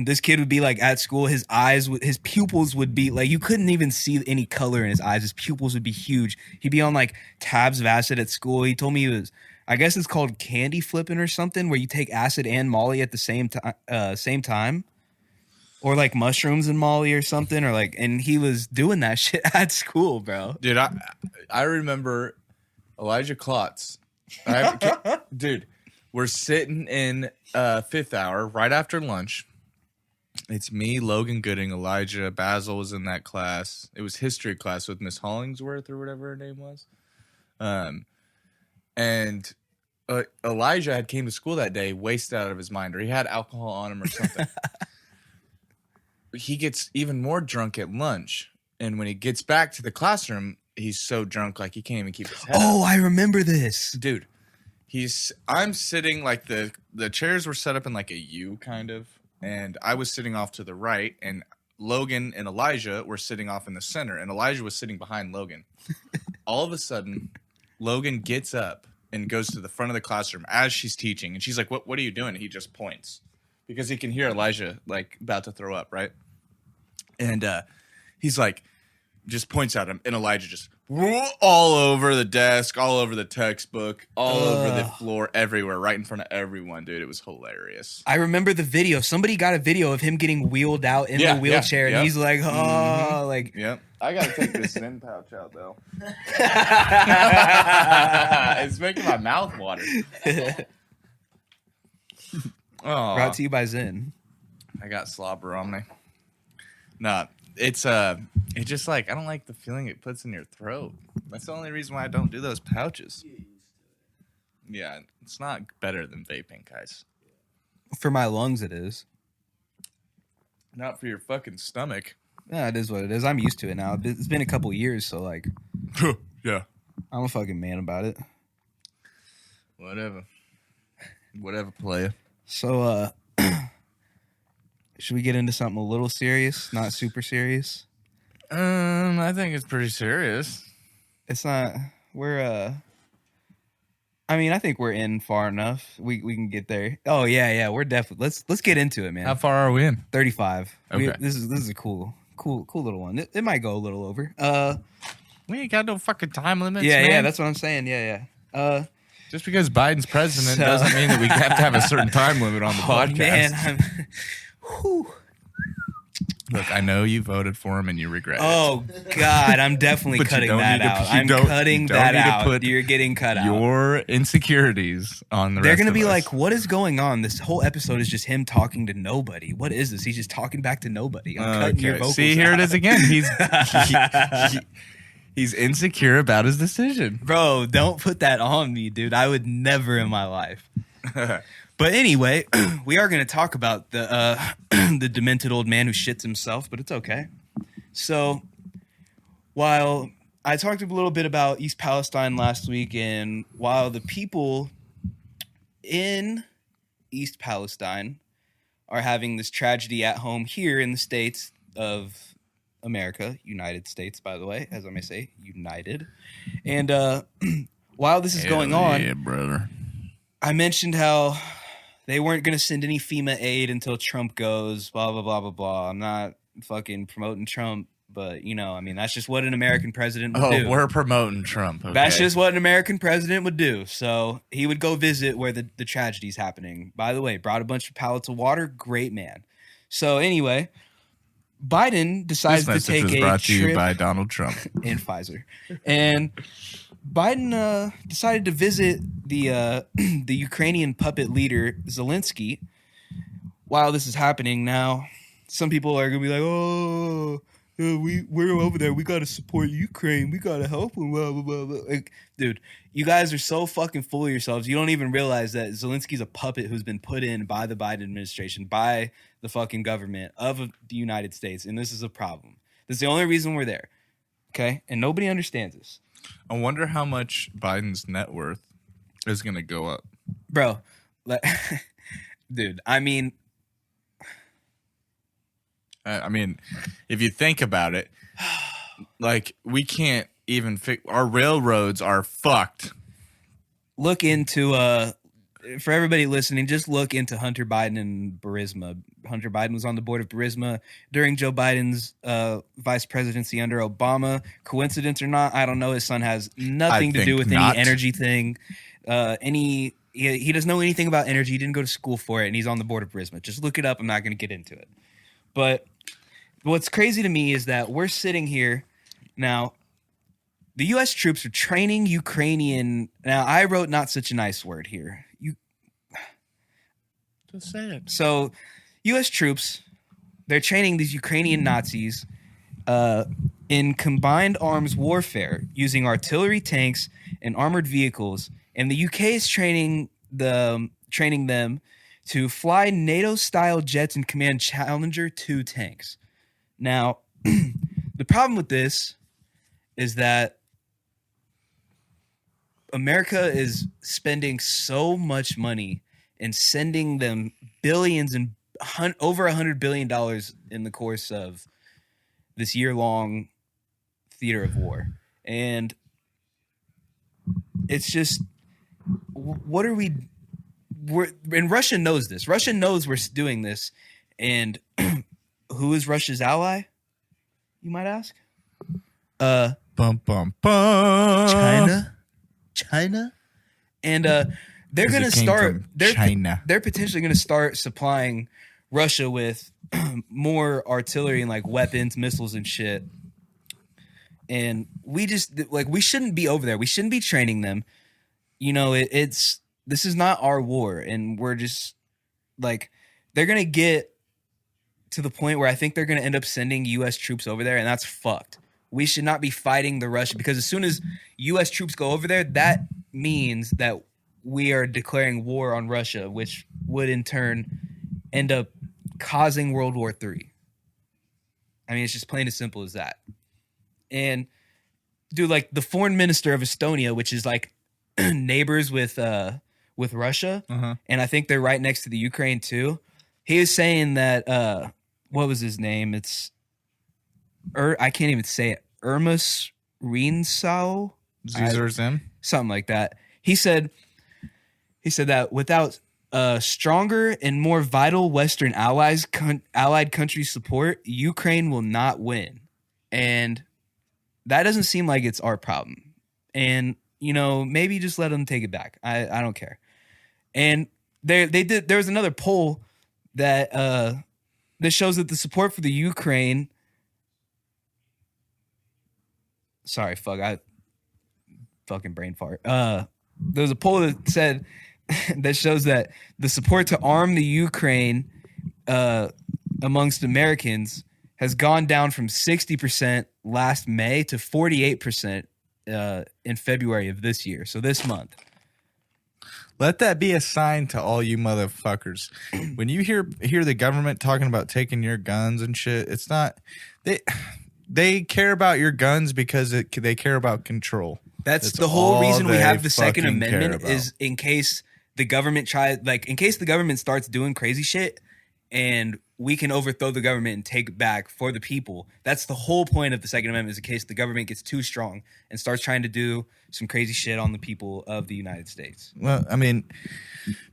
Speaker 1: this kid would be like at school, his pupils would be like, you couldn't even see any color in his eyes. His pupils would be huge. He'd be on like tabs of acid at school. He told me he was, I guess it's called candy flipping or something, where you take acid and Molly at the same time, or like mushrooms and Molly or something, or like, and he was doing that shit at school, bro.
Speaker 2: Dude, I remember Elijah Klotz. Dude, we're sitting in fifth hour right after lunch. It's me, Logan Gooding, Elijah, Basil was in that class. It was history class with Miss Hollingsworth or whatever her name was. And Elijah had came to school that day wasted out of his mind, or he had alcohol on him or something. He gets even more drunk at lunch, and when he gets back to the classroom, he's so drunk like he can't even keep his head up.
Speaker 1: I remember this,
Speaker 2: dude. I'm sitting like the chairs were set up in like a U kind of, and I was sitting off to the right, and Logan and Elijah were sitting off in the center, and Elijah was sitting behind Logan. All of a sudden, Logan gets up and goes to the front of the classroom as she's teaching. And she's like, what are you doing? And he just points because he can hear Elijah like about to throw up, right? And he's like, just points at him. And Elijah just all over the desk, all over the textbook, all over the floor, everywhere, right in front of everyone, dude. It was hilarious.
Speaker 1: I remember the video. Somebody got a video of him getting wheeled out in the wheelchair. And he's like, like.
Speaker 2: Yep. I got to take this Zen pouch out, though. It's making my mouth water.
Speaker 1: Brought to you by Zen.
Speaker 2: I got slobber on me. No, it's just like I don't like the feeling it puts in your throat. That's the only reason why I don't do those pouches. Yeah, it's not better than vaping, guys.
Speaker 1: For my lungs, it is.
Speaker 2: Not for your fucking stomach.
Speaker 1: Yeah, it is what it is. I'm used to it now. It's been a couple years, so like,
Speaker 2: yeah,
Speaker 1: I'm a fucking man about it.
Speaker 2: Whatever, player.
Speaker 1: So, should we get into something a little serious, not super serious?
Speaker 2: I think it's pretty serious.
Speaker 1: It's not. I think we're in far enough. We can get there. Oh yeah. We're definitely. Let's get into it, man.
Speaker 2: How far are we in?
Speaker 1: 35.
Speaker 2: Okay.
Speaker 1: This is a cool little one. It might go a little over.
Speaker 2: We ain't got no fucking time limits.
Speaker 1: Yeah,
Speaker 2: man.
Speaker 1: yeah. That's what I'm saying. Yeah.
Speaker 2: Just because Biden's president doesn't mean that we have to have a certain time limit on the podcast.
Speaker 1: Man,
Speaker 2: Look, I know you voted for him and you regret it.
Speaker 1: Oh God, I'm definitely
Speaker 2: But you
Speaker 1: cutting
Speaker 2: don't
Speaker 1: that
Speaker 2: need to-
Speaker 1: out.
Speaker 2: you
Speaker 1: I'm
Speaker 2: don't-
Speaker 1: cutting
Speaker 2: you don't
Speaker 1: that
Speaker 2: need to
Speaker 1: out.
Speaker 2: put
Speaker 1: You're getting cut out.
Speaker 2: Your insecurities on the
Speaker 1: They're
Speaker 2: rest
Speaker 1: gonna
Speaker 2: of
Speaker 1: be
Speaker 2: us.
Speaker 1: like, "What is going on? This whole episode is just him talking to nobody. What is this? He's just talking back to nobody. I'm cutting your vocals
Speaker 2: See, here
Speaker 1: out.
Speaker 2: it is again. He's insecure about his decision.
Speaker 1: Bro, don't put that on me, dude. I would never in my life. But anyway, we are going to talk about the the demented old man who shits himself, but it's okay. So, while I talked a little bit about East Palestine last week, and while the people in East Palestine are having this tragedy at home here in the States of America, United States, by the way, as I may say, United. And while this is going on,
Speaker 2: yeah, brother.
Speaker 1: I mentioned how they weren't going to send any FEMA aid until Trump goes, blah, blah, blah, blah, blah. I'm not fucking promoting Trump, but, that's just what an American president would do.
Speaker 2: Oh, we're promoting Trump. Okay.
Speaker 1: That's just what an American president would do. So he would go visit where the tragedy's happening. By the way, brought a bunch of pallets of water. Great man. So anyway, Biden decides
Speaker 2: This
Speaker 1: to
Speaker 2: message
Speaker 1: take
Speaker 2: was
Speaker 1: a
Speaker 2: brought to you
Speaker 1: trip
Speaker 2: by Donald Trump.
Speaker 1: and Pfizer. And Biden decided to visit the Ukrainian puppet leader Zelensky while this is happening. Now, some people are gonna be like, "Oh, we're over there. We gotta support Ukraine. We gotta help them." Blah blah blah. Blah. Like, dude, you guys are so fucking full of yourselves. You don't even realize that Zelensky's a puppet who's been put in by the Biden administration, by the fucking government of the United States, and this is a problem. This is the only reason we're there. Okay, and nobody understands this.
Speaker 2: I wonder how much Biden's net worth is going to go up.
Speaker 1: Bro, dude, I mean,
Speaker 2: if you think about it, like we can't even our railroads are fucked.
Speaker 1: look into for everybody listening, just look into Hunter Biden and Burisma. Hunter Biden was on the board of Burisma during Joe Biden's vice presidency under Obama. Coincidence or not, I don't know. His son has nothing to do with
Speaker 2: not.
Speaker 1: any energy thing. He doesn't know anything about energy. He didn't go to school for it, and he's on the board of Burisma. Just look it up. I'm not going to get into it. But what's crazy to me is that we're sitting here now. The U.S. troops are training Ukrainian. Now, I wrote not such a nice word here.
Speaker 2: Just say it.
Speaker 1: So, U.S. troops, they're training these Ukrainian Nazis in combined arms warfare using artillery, tanks, and armored vehicles. And the UK is training them to fly NATO-style jets and command Challenger 2 tanks. Now, the problem with this is that America is spending so much money and sending them billions and over $100 billion in the course of this year-long theater of war. And it's just, what are we... and Russia knows this. Russia knows we're doing this. And who is Russia's ally, you might ask?
Speaker 2: Bum, bum, bum.
Speaker 1: China. And they're going to start...
Speaker 2: China.
Speaker 1: They're potentially going to start supplying Russia with more artillery and like weapons, missiles and shit. And we shouldn't be over there. We shouldn't be training them. This is not our war, and we're just like they're gonna get to the point where I think they're gonna end up sending U.S. troops over there, and that's fucked. We should not be fighting the Russian, because as soon as U.S. troops go over there, that means that we are declaring war on Russia, which would in turn end up causing World War III. I mean, it's just plain as simple as that. And dude, like the foreign minister of Estonia, which is like neighbors with Russia, and I think they're right next to the Ukraine too. He was saying that what was his name? It's I can't even say it. Ermas Rinsau, something like that. He said that without stronger and more vital Western allied countries' support, Ukraine will not win, and that doesn't seem like it's our problem. And maybe just let them take it back. I don't care. And there was another poll that shows that the support for the Ukraine. Sorry, I fucking brain fart. There was a poll that said that shows that the support to arm the Ukraine amongst Americans has gone down from 60% last May to 48% in February of this year. So this month.
Speaker 2: Let that be a sign to all you motherfuckers. When you hear the government talking about taking your guns and shit, it's not they care about your guns because they care about control.
Speaker 1: That's the whole reason we have the Second Amendment, is in case the government starts doing crazy shit and we can overthrow the government and take it back for the people. That's the whole point of the Second Amendment, is in case the government gets too strong and starts trying to do some crazy shit on the people of the United States.
Speaker 2: Well, I mean,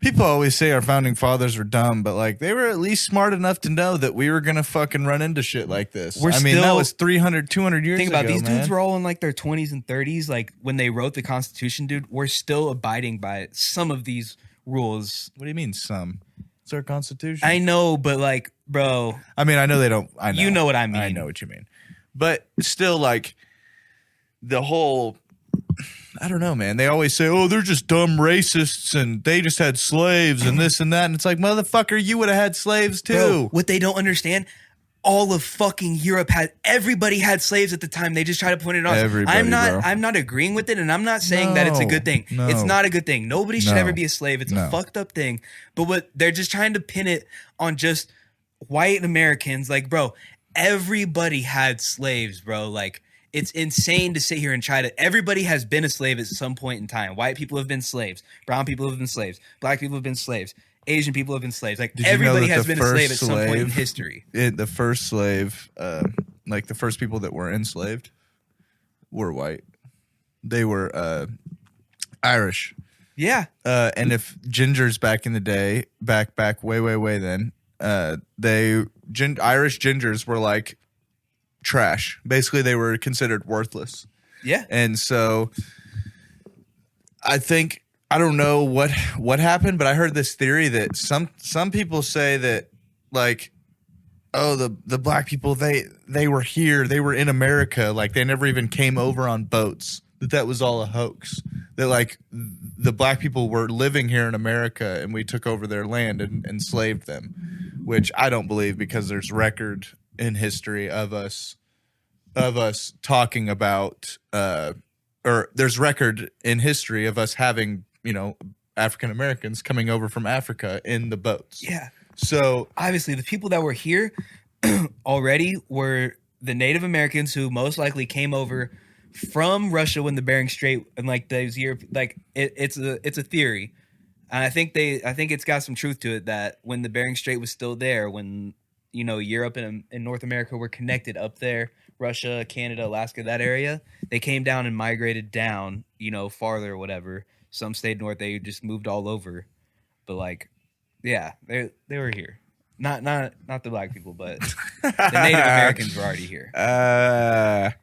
Speaker 2: people always say our founding fathers were dumb, but like they were at least smart enough to know that we were going to fucking run into shit like this. That was 300, 200 years ago.
Speaker 1: Think about these dudes were all in like their 20s and 30s. Like when they wrote the Constitution, dude, we're still abiding by some of these rules.
Speaker 2: What do you mean some? It's our Constitution.
Speaker 1: I know, but like, bro.
Speaker 2: I mean, I know they don't. I know.
Speaker 1: You know what I mean.
Speaker 2: I know what you mean. But still, like, the whole, I don't know, man. They always say, oh, they're just dumb racists and they just had slaves and this and that. And it's like, motherfucker, you would have had slaves too.
Speaker 1: Bro, what they don't understand, all of fucking Europe everybody had slaves at the time. They just try to point it out. I'm not agreeing with it, and I'm not saying that it's a good thing.
Speaker 2: No.
Speaker 1: It's not a good thing. Nobody should ever be a slave. It's a fucked up thing. But what they're just trying to pin it on just white Americans. Like, bro, everybody had slaves, bro. Like, it's insane to sit here and try to. Everybody has been a slave at some point in time. White people have been slaves. Brown people have been slaves. Black people have been slaves. Asian people have been slaves. Like, everybody has been a slave at some point in history.
Speaker 2: The first slave, like the first people that were enslaved were white. They were Irish.
Speaker 1: Yeah.
Speaker 2: And if gingers back in the day, back way then, Irish gingers were like trash. Basically, they were considered worthless.
Speaker 1: Yeah.
Speaker 2: And so I don't know what happened, but I heard this theory that some people say that, like, oh, the black people, they were here, they were in America, like they never even came over on boats, that was all a hoax, that like the black people were living here in America and we took over their land and enslaved them, which I don't believe, because there's record in history of us talking about or there's record in history of us having, African Americans coming over from Africa in the boats.
Speaker 1: Yeah.
Speaker 2: So
Speaker 1: obviously the people that were here already were the Native Americans, who most likely came over from Russia when the Bering Strait, and like those years, like it's a theory. And I think it's got some truth to it, that when the Bering Strait was still there, when Europe and North America were connected up there, Russia, Canada, Alaska, that area, they came down and migrated down, farther or whatever. Some stayed north. They just moved all over. But like, yeah, they were here. Not the black people, but the Native Americans were already here.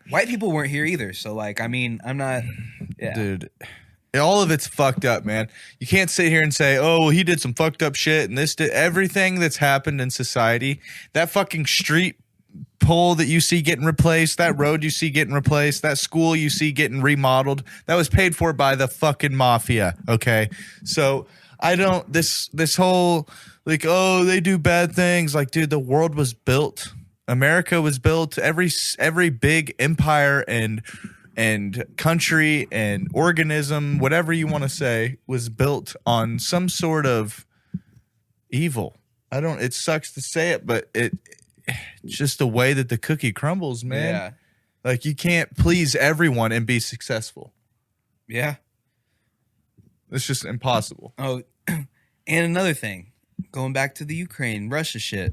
Speaker 1: White people weren't here either. So like, I mean, I'm not. Yeah.
Speaker 2: Dude, all of it's fucked up, man. You can't sit here and say, oh, he did some fucked up shit and this did everything that's happened in society. That fucking street pole that you see getting replaced, that road you see getting replaced, that school you see getting remodeled, that was paid for by the fucking mafia. Okay. So I don't this whole like, oh, they do bad things. Like, dude, the world was built. America was built. Every big empire and country and organism, whatever you want to say, was built on some sort of evil. It sucks to say it, but it's just the way that the cookie crumbles, man.
Speaker 1: Yeah.
Speaker 2: Like, you can't please everyone and be successful.
Speaker 1: Yeah.
Speaker 2: It's just impossible.
Speaker 1: Oh, and another thing, going back to the Ukraine, Russia shit.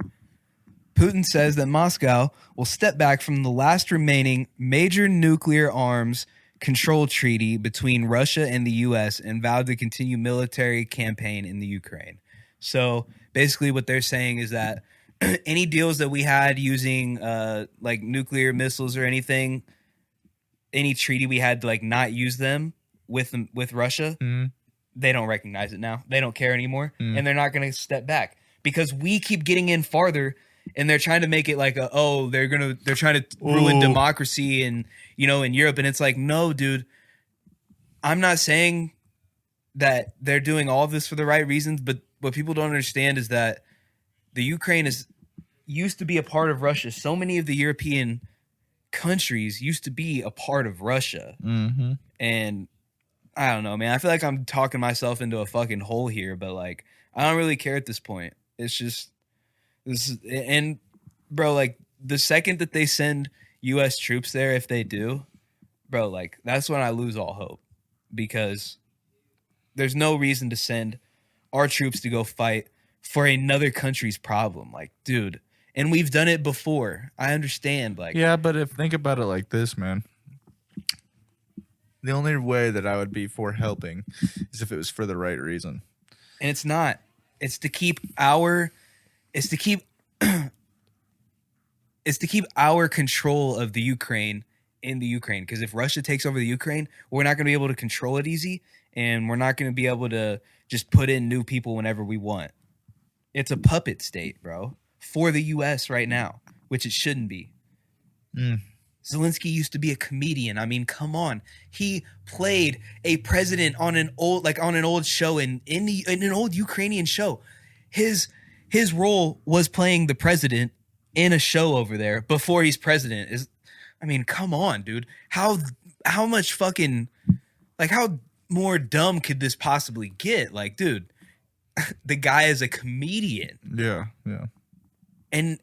Speaker 1: Putin says that Moscow will step back from the last remaining major nuclear arms control treaty between Russia and the U.S. and vowed to continue military campaign in the Ukraine. So basically what they're saying is that any deals that we had using like nuclear missiles or anything, any treaty we had to like not use them with Russia, they don't recognize it now. They don't care anymore, and they're not going to step back because we keep getting in farther, and they're trying to make it like they're trying to ruin democracy and in Europe, and it's like, no, dude, I'm not saying that they're doing all of this for the right reasons, but what people don't understand is that the Ukraine used to be a part of Russia. So many of the European countries used to be a part of Russia.
Speaker 2: Mm-hmm.
Speaker 1: And I don't know, man. I feel like I'm talking myself into a fucking hole here, but like, I don't really care at this point. It's just and bro, like the second that they send U.S. troops there, if they do, bro, like that's when I lose all hope because there's no reason to send our troops to go fight for another country's problem. Like, dude, and we've done it before. I understand. Like,
Speaker 2: yeah, but think about it like this, man. The only way that I would be for helping is if it was for the right reason.
Speaker 1: And it's not. It's to keep our control of the Ukraine in the Ukraine. Because if Russia takes over the Ukraine, we're not going to be able to control it easy, and we're not going to be able to just put in new people whenever we want. It's a puppet state, bro, for the U.S. right now, which it shouldn't be. Zelensky used to be a comedian. I mean, come on. He played a president on an old show in an old Ukrainian show. His role was playing the president in a show over there before he's president. I mean, come on, dude. How much fucking like how more dumb could this possibly get? Like, dude, the guy is a comedian.
Speaker 2: Yeah.
Speaker 1: And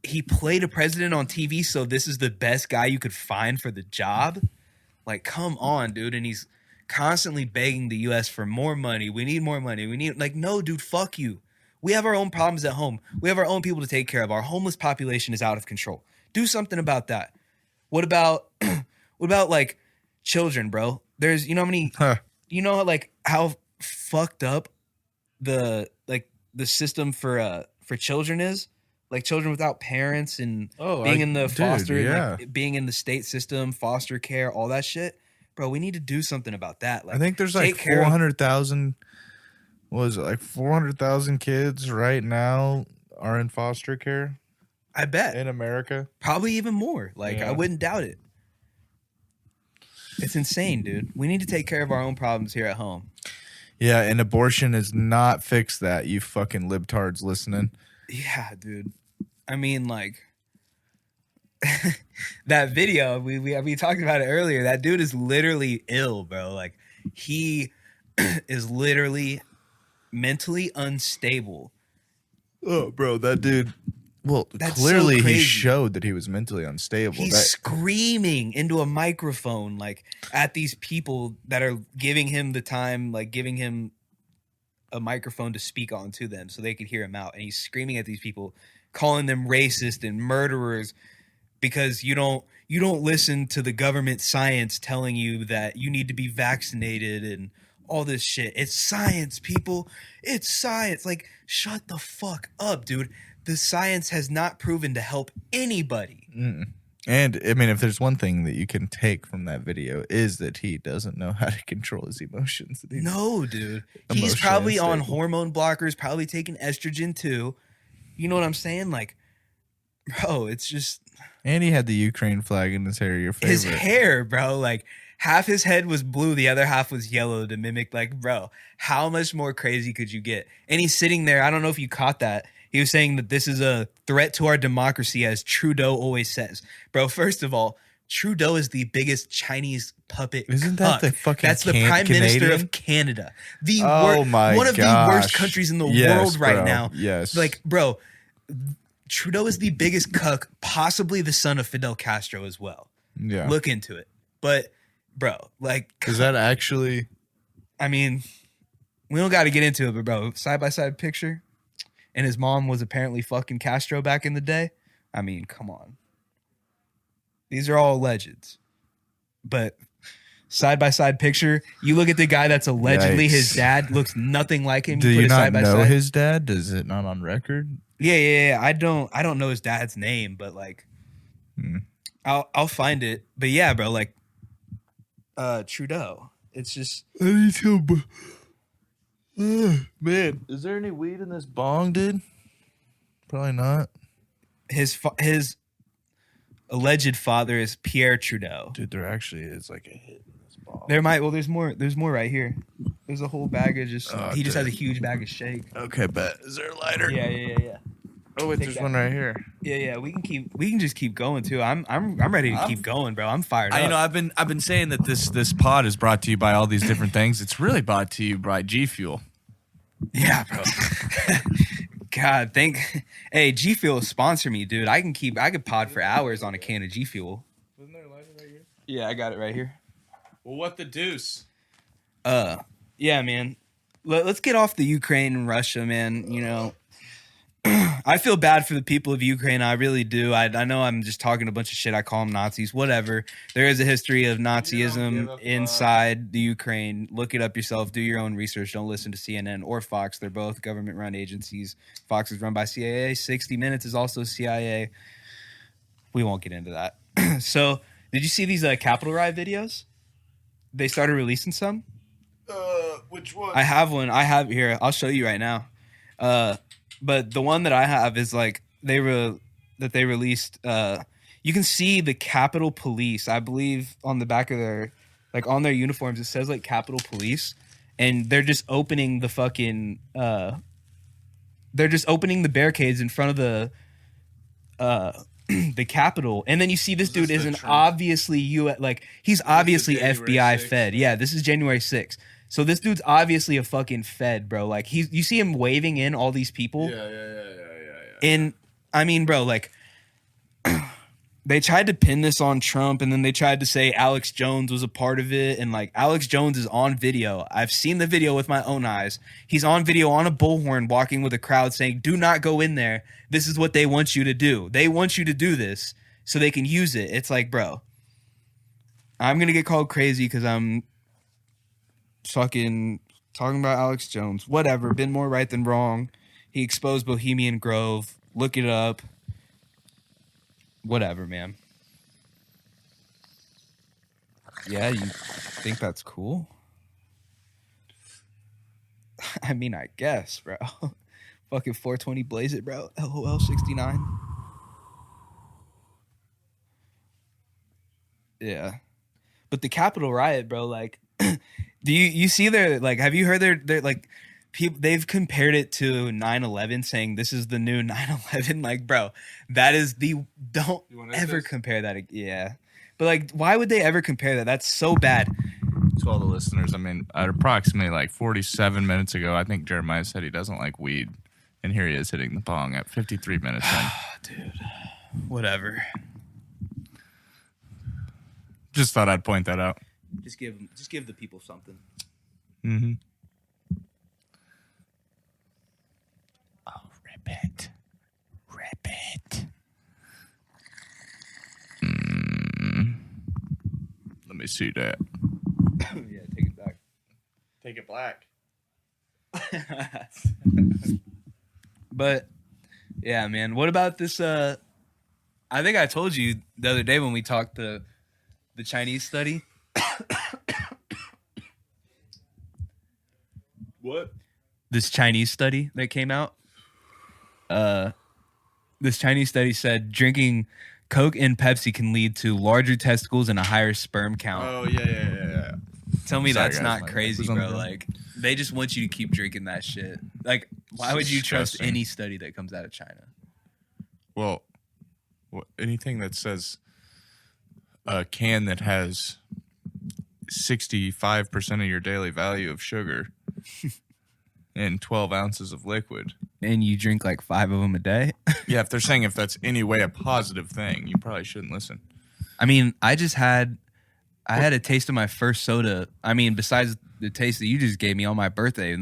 Speaker 1: he played a president on TV, so this is the best guy you could find for the job? Like, come on, dude. And he's constantly begging the U.S. for more money. We need more money. We need, like, no, dude, fuck you. We have our own problems at home. We have our own people to take care of. Our homeless population is out of control. Do something about that. What about like children, bro? There's, how many, like how fucked up the system for children is? Like children without parents and being in the foster, like being in the state system, foster care, all that shit. Bro, we need to do something about that. Like,
Speaker 2: I think there's like 400,000, was it like 400,000 kids right now are in foster care?
Speaker 1: I bet.
Speaker 2: In America.
Speaker 1: Probably even more. Like, I wouldn't doubt it. It's insane, dude. We need to take care of our own problems here at home.
Speaker 2: Yeah, and abortion has not fixed that, you fucking libtards listening.
Speaker 1: Yeah, dude. I mean, like, that video, we talked about it earlier. That dude is literally ill, bro. Like, he is literally mentally unstable.
Speaker 2: Oh, bro, that dude. Well,
Speaker 1: that's
Speaker 2: clearly
Speaker 1: so
Speaker 2: he showed that he was mentally unstable.
Speaker 1: He's screaming into a microphone, like, at these people that are giving him the time, like, giving him a microphone to speak onto them so they could hear him out. And he's screaming at these people, calling them racist and murderers because you don't listen to the government science telling you that you need to be vaccinated and all this shit. It's science, people. It's science. Like, shut the fuck up, dude. The science has not proven to help anybody.
Speaker 2: And I mean, if there's one thing that you can take from that video is that he doesn't know how to control his emotions.
Speaker 1: No, dude. He's probably on hormone blockers, probably taking estrogen too. You know what I'm saying? Like, bro, it's just
Speaker 2: And he had the Ukraine flag in his hair. Your favorite.
Speaker 1: his hair, bro. Like half his head was blue, the other half was yellow to mimic. Like, bro, how much more crazy could you get? And he's sitting there. I don't know if you caught that. He was saying that this is a threat to our democracy, as Trudeau always says. Bro, first of all, Trudeau is the biggest Chinese puppet.
Speaker 2: Isn't that
Speaker 1: cuck.
Speaker 2: the fucking
Speaker 1: That's the prime minister
Speaker 2: Canadian?
Speaker 1: of Canada. The
Speaker 2: Oh my
Speaker 1: one of the worst
Speaker 2: gosh.
Speaker 1: countries in the
Speaker 2: Yes,
Speaker 1: world right
Speaker 2: bro.
Speaker 1: now.
Speaker 2: Yes.
Speaker 1: Like, bro, Trudeau is the biggest cuck, possibly the son of Fidel Castro as well.
Speaker 2: Yeah.
Speaker 1: Look into it. But, bro, like,
Speaker 2: Is that actually?
Speaker 1: I mean, we don't got to get into it, but, bro, side by side picture, and his mom was apparently fucking Castro back in the day. I mean, come on. These are all legends. But side by side picture, you look at the guy that's allegedly
Speaker 2: Yikes.
Speaker 1: his dad, looks nothing like him.
Speaker 2: Do
Speaker 1: put
Speaker 2: you
Speaker 1: it
Speaker 2: not
Speaker 1: side by
Speaker 2: know
Speaker 1: side.
Speaker 2: his dad? Is it not on record?
Speaker 1: Yeah. I don't know his dad's name, but like, I'll find it. But yeah, bro, like, Trudeau. It's just
Speaker 2: I need some. Man, is there any weed in this bong, dude? Probably not.
Speaker 1: his alleged father is Pierre Trudeau.
Speaker 2: Dude, there actually is like a hit in this bong.
Speaker 1: There might. Well, there's more. There's more right here. There's a whole bag of just.
Speaker 2: Oh,
Speaker 1: he just has a
Speaker 2: dude.
Speaker 1: huge bag of shake.
Speaker 2: Okay, bet. Is there a lighter?
Speaker 1: Yeah.
Speaker 2: Oh wait,
Speaker 1: Take
Speaker 2: there's
Speaker 1: that.
Speaker 2: one right here.
Speaker 1: Yeah. We can just keep going too. I'm ready to keep going, bro. I'm fired up.
Speaker 2: You know, I've been saying that this pod is brought to you by all these different things. It's really brought to you by G Fuel.
Speaker 1: Yeah, bro. God, hey, G Fuel sponsor me, dude. I could pod for hours on a can of G Fuel.
Speaker 2: Wasn't there a lighter right here?
Speaker 1: Yeah, I got it right here.
Speaker 2: Well, what the deuce?
Speaker 1: Yeah, man. Let's get off the Ukraine and Russia, man. You know, I feel bad for the people of Ukraine. I really do. I know I'm just talking a bunch of shit. I call them Nazis. Whatever. There is a history of Nazism inside the Ukraine. Look it up yourself. Do your own research. Don't listen to CNN or Fox. They're both government-run agencies. Fox is run by CIA. 60 Minutes is also CIA. We won't get into that. So, did you see these Capitol riot videos? They started releasing some.
Speaker 2: Which one?
Speaker 1: I have one. I have here. I'll show you right now. But the one that I have is like they released. You can see the Capitol Police. I believe on the back of their on their uniforms it says like Capitol Police, and they're just opening the fucking. They're just opening the barricades in front of the. The Capitol, and then you see this dude is an obviously he's obviously FBI
Speaker 2: 6th?
Speaker 1: Fed. Yeah, this is January 6th. So this dude's obviously a fucking Fed, bro. Like you see him waving in all these people.
Speaker 2: Yeah.
Speaker 1: And I mean, bro, like they tried to pin this on Trump, and then they tried to say Alex Jones was a part of it, and like Alex Jones is on video. I've seen the video with my own eyes. He's on video on a bullhorn walking with a crowd saying, "Do not go in there. This is what they want you to do. They want you to do this so they can use it." It's like, bro, I'm going to get called crazy because I'm fucking talking about Alex Jones. Whatever. Been more right than wrong. He exposed Bohemian Grove. Look it up. Whatever, man. Yeah, you think that's cool? I mean, I guess, bro. Fucking 420 blaze it, bro. LOL 69. Yeah. But the Capitol riot, bro, like do you see their have you heard their like people they've compared it to 9/11 saying this is the new 9/11 like bro, that is don't ever compare that. Yeah. But like why would they ever compare that? That's so bad.
Speaker 2: To all the listeners, I mean, at approximately like 47 minutes ago, I think Jeremiah said he doesn't like weed. And here he is hitting the bong at 53 minutes in.
Speaker 1: Dude. Whatever.
Speaker 2: Just thought I'd point that out.
Speaker 1: Just give the people something.
Speaker 2: Mm-hmm. Oh, rip it. Let me see that.
Speaker 1: Yeah, take it back.
Speaker 2: Take it black.
Speaker 1: But yeah, man. What about this? I think I told you the other day when we talked the Chinese study.
Speaker 2: What?
Speaker 1: This Chinese study that came out. This Chinese study said drinking Coke and Pepsi can lead to larger testicles and a higher sperm count.
Speaker 2: Oh yeah.
Speaker 1: Tell me
Speaker 2: Sorry,
Speaker 1: that's
Speaker 2: guys,
Speaker 1: not
Speaker 2: my
Speaker 1: crazy,
Speaker 2: neighbor's on the
Speaker 1: bro.
Speaker 2: ground.
Speaker 1: Like, they just want you to keep drinking that shit. Like, why would you trust
Speaker 2: Disgusting.
Speaker 1: any study that comes out of China?
Speaker 2: Well, anything that says a can that has 65% of your daily value of sugar and 12 ounces of liquid.
Speaker 1: And you drink like 5 of them a day?
Speaker 2: Yeah, if they're saying if that's any way a positive thing, you probably shouldn't listen.
Speaker 1: I mean, I had a taste of my first soda. I mean, besides the taste that you just gave me on my birthday,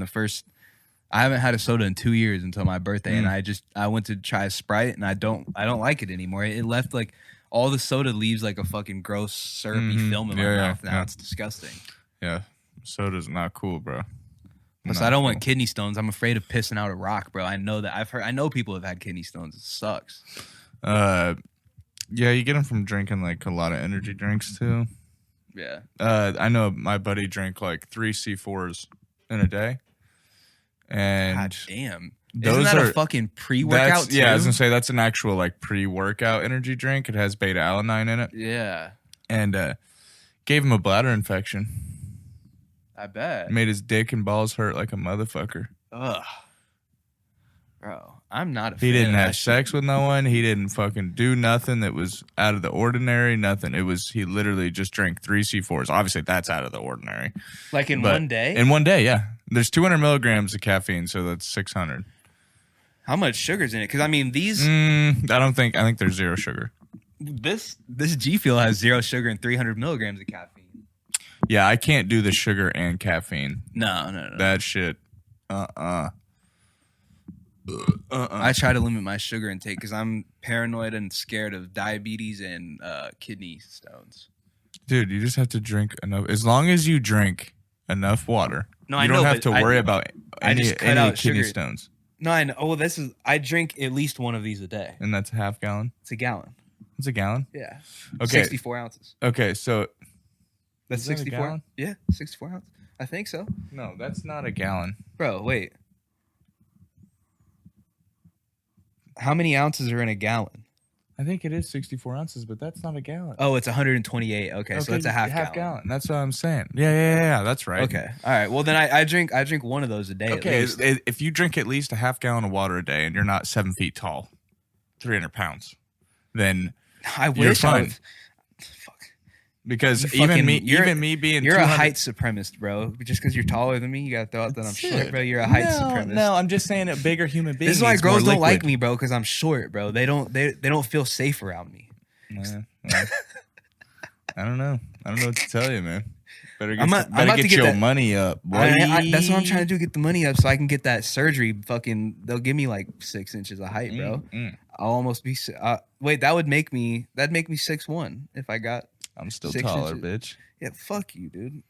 Speaker 1: I haven't had a soda in 2 years until my birthday, and I went to try a Sprite, and I don't like it anymore. It left like all the soda leaves like a fucking gross syrupy film in my mouth now. It's disgusting.
Speaker 2: Yeah, soda's not cool, bro.
Speaker 1: Plus, I don't want kidney stones. I'm afraid of pissing out a rock, bro. I know that. I know people have had kidney stones. It sucks.
Speaker 2: Yeah, you get them from drinking like a lot of energy drinks too.
Speaker 1: Yeah.
Speaker 2: I know my buddy drank like 3 C4s in a day. And
Speaker 1: God damn.
Speaker 2: those
Speaker 1: Isn't that
Speaker 2: are
Speaker 1: a fucking pre-workout too?
Speaker 2: Yeah, I was gonna say that's an actual like pre-workout energy drink. It has beta alanine in it.
Speaker 1: Yeah.
Speaker 2: And gave him a bladder infection.
Speaker 1: I bet.
Speaker 2: Made his dick and balls hurt like a motherfucker.
Speaker 1: Ugh. Bro, I'm not a
Speaker 2: He
Speaker 1: fan
Speaker 2: didn't
Speaker 1: of
Speaker 2: have
Speaker 1: that
Speaker 2: sex with no one. He didn't fucking do nothing that was out of the ordinary. Nothing. He literally just drank 3 C4s. Obviously, that's out of the ordinary.
Speaker 1: shit. Like in
Speaker 2: But
Speaker 1: one day?
Speaker 2: In one day, yeah. There's 200 milligrams of caffeine, so that's 600.
Speaker 1: How much sugar's in it? Because I mean,
Speaker 2: I think there's 0 sugar.
Speaker 1: this G Fuel has 0 sugar and 300 milligrams of caffeine.
Speaker 2: Yeah, I can't do the sugar and caffeine.
Speaker 1: No.
Speaker 2: That shit.
Speaker 1: I try to limit my sugar intake because I'm paranoid and scared of diabetes and kidney stones.
Speaker 2: Dude, you just have to drink enough. As long as you drink enough water,
Speaker 1: No,
Speaker 2: you
Speaker 1: I
Speaker 2: don't
Speaker 1: know,
Speaker 2: have
Speaker 1: but
Speaker 2: to worry about
Speaker 1: I
Speaker 2: any
Speaker 1: just cut out
Speaker 2: kidney
Speaker 1: sugar.
Speaker 2: stones.
Speaker 1: No, I know. Oh, I drink at least one of these a day.
Speaker 2: And that's a half gallon.
Speaker 1: It's a gallon.
Speaker 2: It's a gallon.
Speaker 1: Yeah.
Speaker 2: Okay.
Speaker 1: 64 ounces.
Speaker 2: Okay, so
Speaker 1: That's
Speaker 2: Is that a
Speaker 1: 64.
Speaker 2: gallon?
Speaker 1: Yeah, 64 ounces. I think so.
Speaker 2: no, that's not a gallon.
Speaker 1: Bro, wait. How many ounces are in a gallon?
Speaker 2: I think it is 64 ounces, but that's not a gallon.
Speaker 1: Oh, it's 128. Okay, so that's a half gallon.
Speaker 2: That's what I'm saying. Yeah. That's right.
Speaker 1: Okay. All right. Well, then I drink one of those a day.
Speaker 2: Okay,
Speaker 1: At least.
Speaker 2: if you drink at least a half gallon of water a day and you're not 7 feet tall, 300 pounds, then
Speaker 1: I
Speaker 2: you're
Speaker 1: wish I
Speaker 2: fine.
Speaker 1: was. Fuck.
Speaker 2: Because
Speaker 1: You
Speaker 2: even
Speaker 1: fucking-
Speaker 2: me being
Speaker 1: You're a
Speaker 2: 200
Speaker 1: height supremacist, bro. Just because you're taller than me, you gotta throw out that I'm short, bro. You're a height supremacist.
Speaker 2: No, I'm just saying a bigger human being.
Speaker 1: This is why
Speaker 2: needs
Speaker 1: girls
Speaker 2: more
Speaker 1: don't like
Speaker 2: liquid.
Speaker 1: me, bro, because I'm short, bro. They don't feel safe around me.
Speaker 2: Yeah, well, I don't know what to tell you, man. Better
Speaker 1: I'm
Speaker 2: get
Speaker 1: about to get
Speaker 2: your
Speaker 1: that-
Speaker 2: money up, boy.
Speaker 1: That's what I'm trying to do. Get the money up so I can get that surgery. Fucking, they'll give me like 6 inches of height, bro. I'll almost be. Wait, that'd make me 6'1" if I got.
Speaker 2: I'm still
Speaker 1: 6
Speaker 2: taller,
Speaker 1: inches.
Speaker 2: bitch.
Speaker 1: Yeah, fuck you, dude.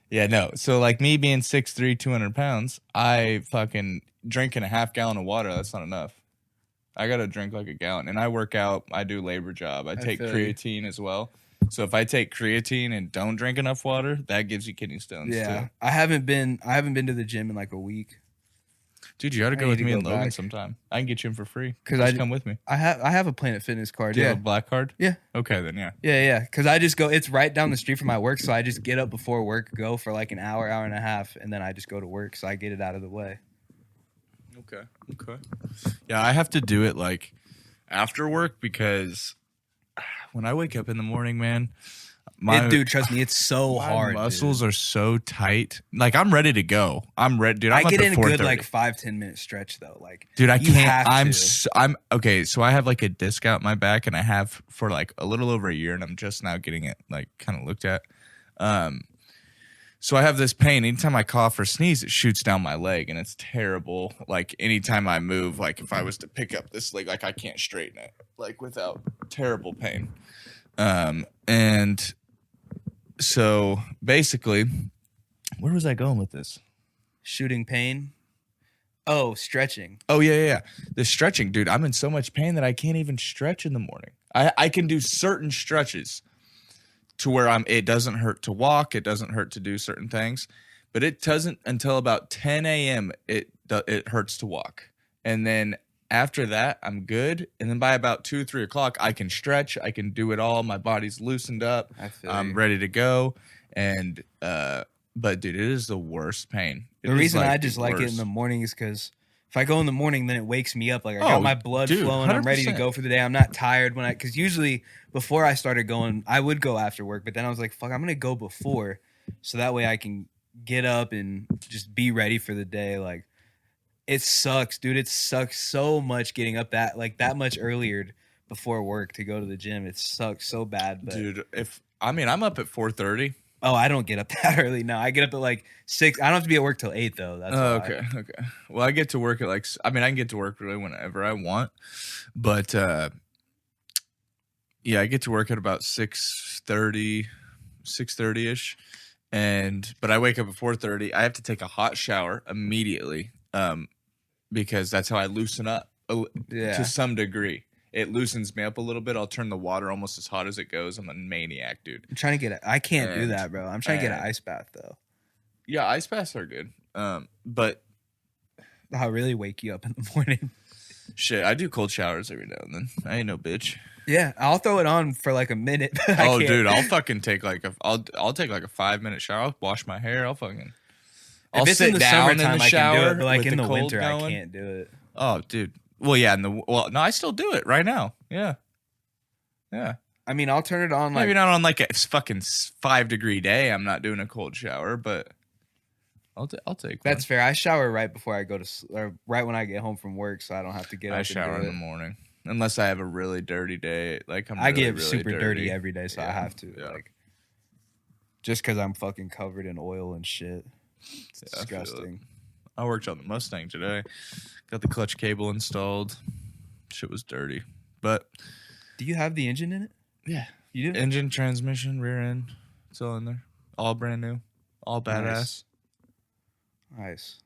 Speaker 2: Yeah, no. So like me being 6'3", 200 pounds, I fucking drinking a half gallon of water. That's not enough. I gotta drink like a gallon, and I work out. I do labor job. I take
Speaker 1: feel you.
Speaker 2: creatine as well. So if I take creatine and don't drink enough water, that gives you kidney stones
Speaker 1: Yeah,
Speaker 2: too.
Speaker 1: I haven't been to the gym in like a week.
Speaker 2: Dude, you gotta
Speaker 1: I
Speaker 2: go
Speaker 1: need
Speaker 2: with
Speaker 1: to
Speaker 2: me
Speaker 1: go
Speaker 2: and Logan
Speaker 1: back.
Speaker 2: sometime. I can get you in for free.
Speaker 1: 'Cause
Speaker 2: Just
Speaker 1: I-
Speaker 2: come with me.
Speaker 1: I have a Planet Fitness card.
Speaker 2: Do you
Speaker 1: Yeah,
Speaker 2: have a black card?
Speaker 1: Yeah.
Speaker 2: Okay, then yeah.
Speaker 1: yeah. Because I just go. It's right down the street from my work, so I just get up before work, go for like an hour and a half, and then I just go to work. So I get it out of the way.
Speaker 2: Okay. Yeah, I have to do it like after work because when I wake up in the morning, man,
Speaker 1: Dude, trust me, it's so
Speaker 2: my
Speaker 1: hard.
Speaker 2: muscles
Speaker 1: dude.
Speaker 2: are so tight. Like I'm ready to go. I'm ready, dude. I'm
Speaker 1: I
Speaker 2: up
Speaker 1: get
Speaker 2: at
Speaker 1: in a good
Speaker 2: 4:30.
Speaker 1: like 5-10 minute stretch though. Like,
Speaker 2: Dude, I
Speaker 1: you
Speaker 2: can't.
Speaker 1: have to.
Speaker 2: I'm okay. So I have like a disc out my back, and I have for like a little over a year, and I'm just now getting it like kind of looked at. So I have this pain. Anytime I cough or sneeze, it shoots down my leg, and it's terrible. Like anytime I move, like if I was to pick up this leg, like I can't straighten it, like without terrible pain. And so basically, where was I going with this?
Speaker 1: Shooting pain. Oh, stretching.
Speaker 2: Oh yeah. The stretching, dude. I'm in so much pain that I can't even stretch in the morning. I can do certain stretches to where it doesn't hurt to walk, it doesn't hurt to do certain things, but it doesn't until about 10 a.m. It hurts to walk, and then after that, I'm good. And then by about 2, 3 o'clock, I can stretch. I can do it all. My body's loosened up.
Speaker 1: I feel
Speaker 2: I'm
Speaker 1: you.
Speaker 2: ready to go. And but dude, it is the worst pain.
Speaker 1: The reason I just like it in the morning is because if I go in the morning, then it wakes me up. Like I got my blood flowing. 100%. I'm ready to go for the day. I'm not tired because usually before I started going, I would go after work, but then I was like, fuck, I'm gonna go before, so that way I can get up and just be ready for the day. Like it sucks, dude. It sucks so much getting up that much earlier before work to go to the gym. It sucks so bad. But
Speaker 2: dude, I'm up at 4:30.
Speaker 1: Oh, I don't get up that early. No, I get up at like 6. I don't have to be at work till 8 though. That's
Speaker 2: okay. Well, I get to work at I can get to work really whenever I want, but yeah, I get to work at about 6:30 ish, but I wake up at 4:30. I have to take a hot shower immediately, because that's how I loosen up to some degree. It loosens me up a little bit. I'll turn the water almost as hot as it goes. I'm a maniac, dude.
Speaker 1: I'm trying to get I can't do that, bro. I'm trying to get an ice bath, though.
Speaker 2: Yeah, ice baths are good. But
Speaker 1: I'll really wake you up in the morning.
Speaker 2: Shit, I do cold showers every now and then. I ain't no bitch.
Speaker 1: Yeah, I'll throw it on for like a minute.
Speaker 2: Oh, dude, I'll fucking take I'll take like a 5-minute shower. I'll wash my hair. I'll
Speaker 1: sit
Speaker 2: in the
Speaker 1: summertime,
Speaker 2: in the shower.
Speaker 1: I can do it, but like
Speaker 2: with
Speaker 1: in the
Speaker 2: cold
Speaker 1: winter,
Speaker 2: going.
Speaker 1: I can't do it.
Speaker 2: Oh, dude. Well, yeah, no, I still do it right now. Yeah.
Speaker 1: I mean, I'll turn it on
Speaker 2: maybe not on like a fucking 5-degree day. I'm not doing a cold shower, but I'll take.
Speaker 1: That's fair. I shower right before I go to, or right when I get home from work, so I don't have to get up.
Speaker 2: I shower in the morning, unless I have a really dirty day. Like
Speaker 1: I get
Speaker 2: really
Speaker 1: super dirty every day, so I have to.
Speaker 2: Yeah.
Speaker 1: Like, just because I'm fucking covered in oil and shit. It's disgusting.
Speaker 2: I worked on the Mustang today. Got the clutch cable installed. Shit was dirty. But
Speaker 1: do you have the engine in it?
Speaker 2: Yeah.
Speaker 1: You do?
Speaker 2: Engine, transmission, rear end. It's all in there. All brand new. All badass.
Speaker 1: Nice.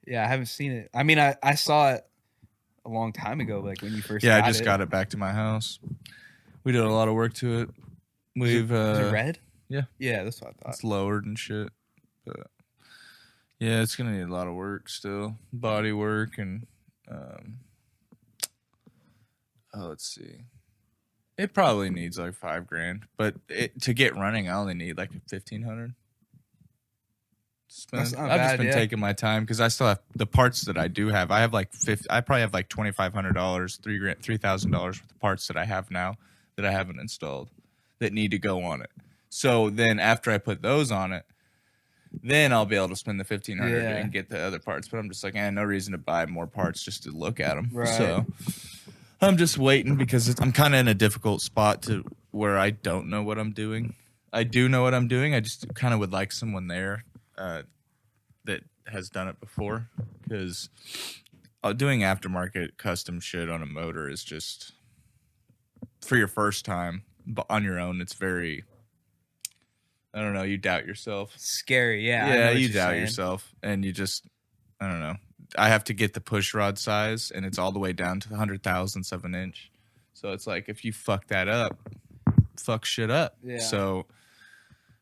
Speaker 1: Yeah, I haven't seen it. I mean, I saw it a long time ago, like when you first got it.
Speaker 2: Yeah, I just got it back to my house. We did a lot of work to it.
Speaker 1: Is it red?
Speaker 2: Yeah.
Speaker 1: Yeah, that's what I thought.
Speaker 2: It's lowered and shit. But yeah, it's gonna need a lot of work still. Body work and let's see. It probably needs like $5,000, but to get running, I only need like $1,500. I've just been taking my time because I still have the parts that I do have. I have like I probably have like $2,500, $3,000 worth of parts that I have now that I haven't installed that need to go on it. So then after I put those on it, then I'll be able to spend the $1,500 and get the other parts. But I'm just like, no reason to buy more parts just to look at them. Right. So I'm just waiting because I'm kind of in a difficult spot to where I don't know what I'm doing. I do know what I'm doing. I just kind of would like someone there that has done it before, because doing aftermarket custom shit on a motor is just, for your first time, but on your own, it's very, I don't know, you doubt yourself.
Speaker 1: Scary, yeah.
Speaker 2: Yeah, you doubt yourself, and you just, I don't know. I have to get the push rod size, and it's all the way down to the 100,000ths of an inch. So it's like, if you fuck that up, fuck shit up.
Speaker 1: Yeah.
Speaker 2: So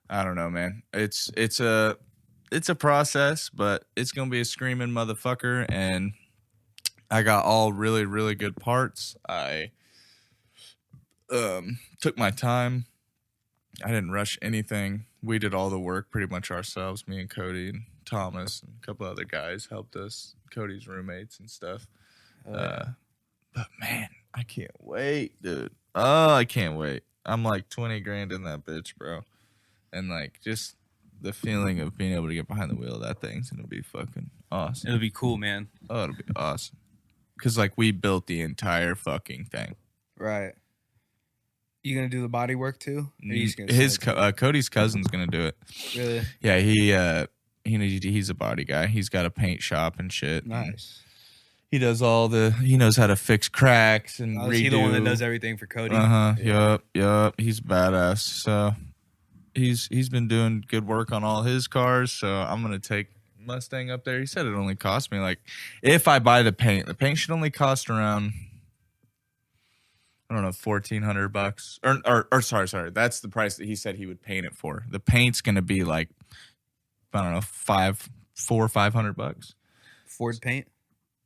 Speaker 2: I don't know, man. It's a process, but it's gonna be a screaming motherfucker, and I got all really, really good parts. I took my time. I didn't rush anything. We did all the work pretty much ourselves. Me and Cody and Thomas and a couple other guys helped us. Cody's roommates and stuff. But man, I can't wait, dude. Oh, I can't wait. I'm like $20,000 in that bitch, bro. And like just the feeling of being able to get behind the wheel of that thing's gonna be fucking awesome.
Speaker 1: It'll be cool, man.
Speaker 2: Oh, it'll be awesome. Cause like we built the entire fucking thing.
Speaker 1: Right. You gonna do the body work too? Or you just
Speaker 2: gonna Cody's cousin's gonna do it.
Speaker 1: Really?
Speaker 2: Yeah, he's a body guy. He's got a paint shop and shit.
Speaker 1: Nice.
Speaker 2: He does he knows how to fix cracks and redo. Is he
Speaker 1: the one that does everything for Cody?
Speaker 2: Yeah. Yup. He's badass. So he's been doing good work on all his cars. So I'm gonna take Mustang up there. He said it only cost me like, if I buy the paint should only cost around, I don't know, $1,400 or sorry. That's the price that he said he would paint it for. The paint's gonna be like, I don't know, $400 or $500.
Speaker 1: Ford paint?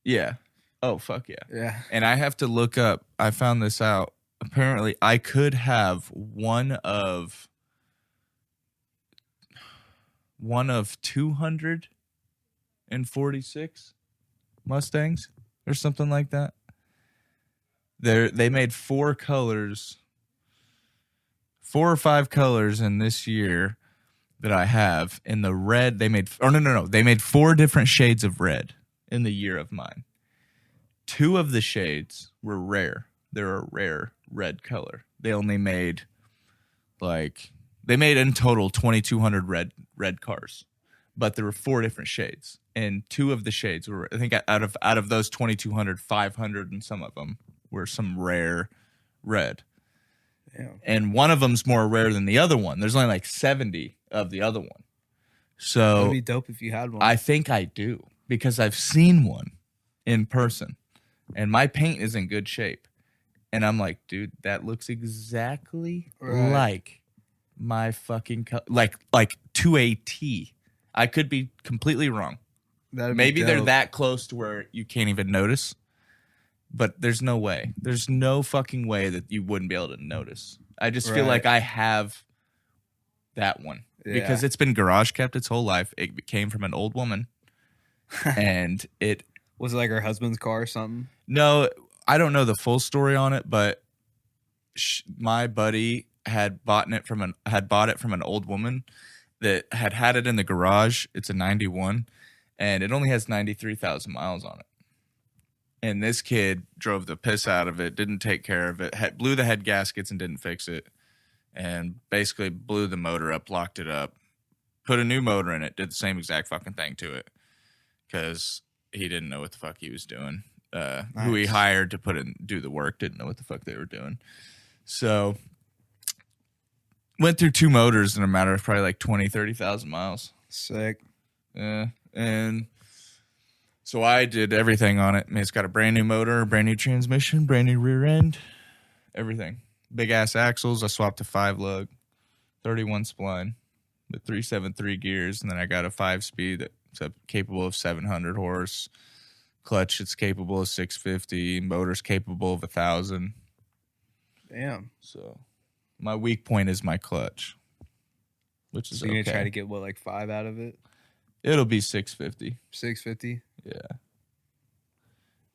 Speaker 2: Yeah. Oh, fuck yeah.
Speaker 1: Yeah.
Speaker 2: And I have to look up. I found this out. Apparently, I could have one of 246 Mustangs or something like that. They made 4 colors, 4 or 5 colors in this year that I have. In the red, they made they made 4 different shades of red in the year of mine. 2 of the shades were rare. They're a rare red color. They only made they made in total 2,200 red cars, but there were 4 different shades, and 2 of the shades were, I think, out of those 2,200, 500 and some of them were some rare red.
Speaker 1: Yeah.
Speaker 2: And one of them's more rare than the other one. There's only like 70 of the other one. So
Speaker 1: That'd be dope if you had one.
Speaker 2: I think I do, because I've seen one in person, and my paint is in good shape. And I'm like, dude, that looks exactly like my fucking like to a T. I could be completely wrong. Maybe they're that close to where you can't even notice. But there's no way. There's no fucking way that you wouldn't be able to notice. I just feel like I have that one. Yeah. Because it's been garage kept its whole life. It came from an old woman. And it...
Speaker 1: Was it like her husband's car or something?
Speaker 2: No, I don't know the full story on it, but my buddy had bought it from an old woman that had it in the garage. It's a 91, and it only has 93,000 miles on it. And this kid drove the piss out of it, didn't take care of it, blew the head gaskets and didn't fix it, and basically blew the motor up, locked it up, put a new motor in it, did the same exact fucking thing to it because he didn't know what the fuck he was doing. Nice. Who he hired to do the work didn't know what the fuck they were doing. So went through 2 motors in a matter of probably like 20, 30,000 miles.
Speaker 1: Sick.
Speaker 2: Yeah. And so I did everything on it. I mean, it's got a brand new motor, brand new transmission, brand new rear end, everything. Big ass axles. I swapped a 5-lug, 31 spline with 373 gears, and then I got a 5-speed that's capable of 700 horse. Clutch, it's capable of 650. Motor's capable of 1,000.
Speaker 1: Damn.
Speaker 2: So my weak point is my clutch, which is
Speaker 1: so you're gonna try to get what, like 5 out of it?
Speaker 2: It'll be 650.
Speaker 1: 650?
Speaker 2: Yeah.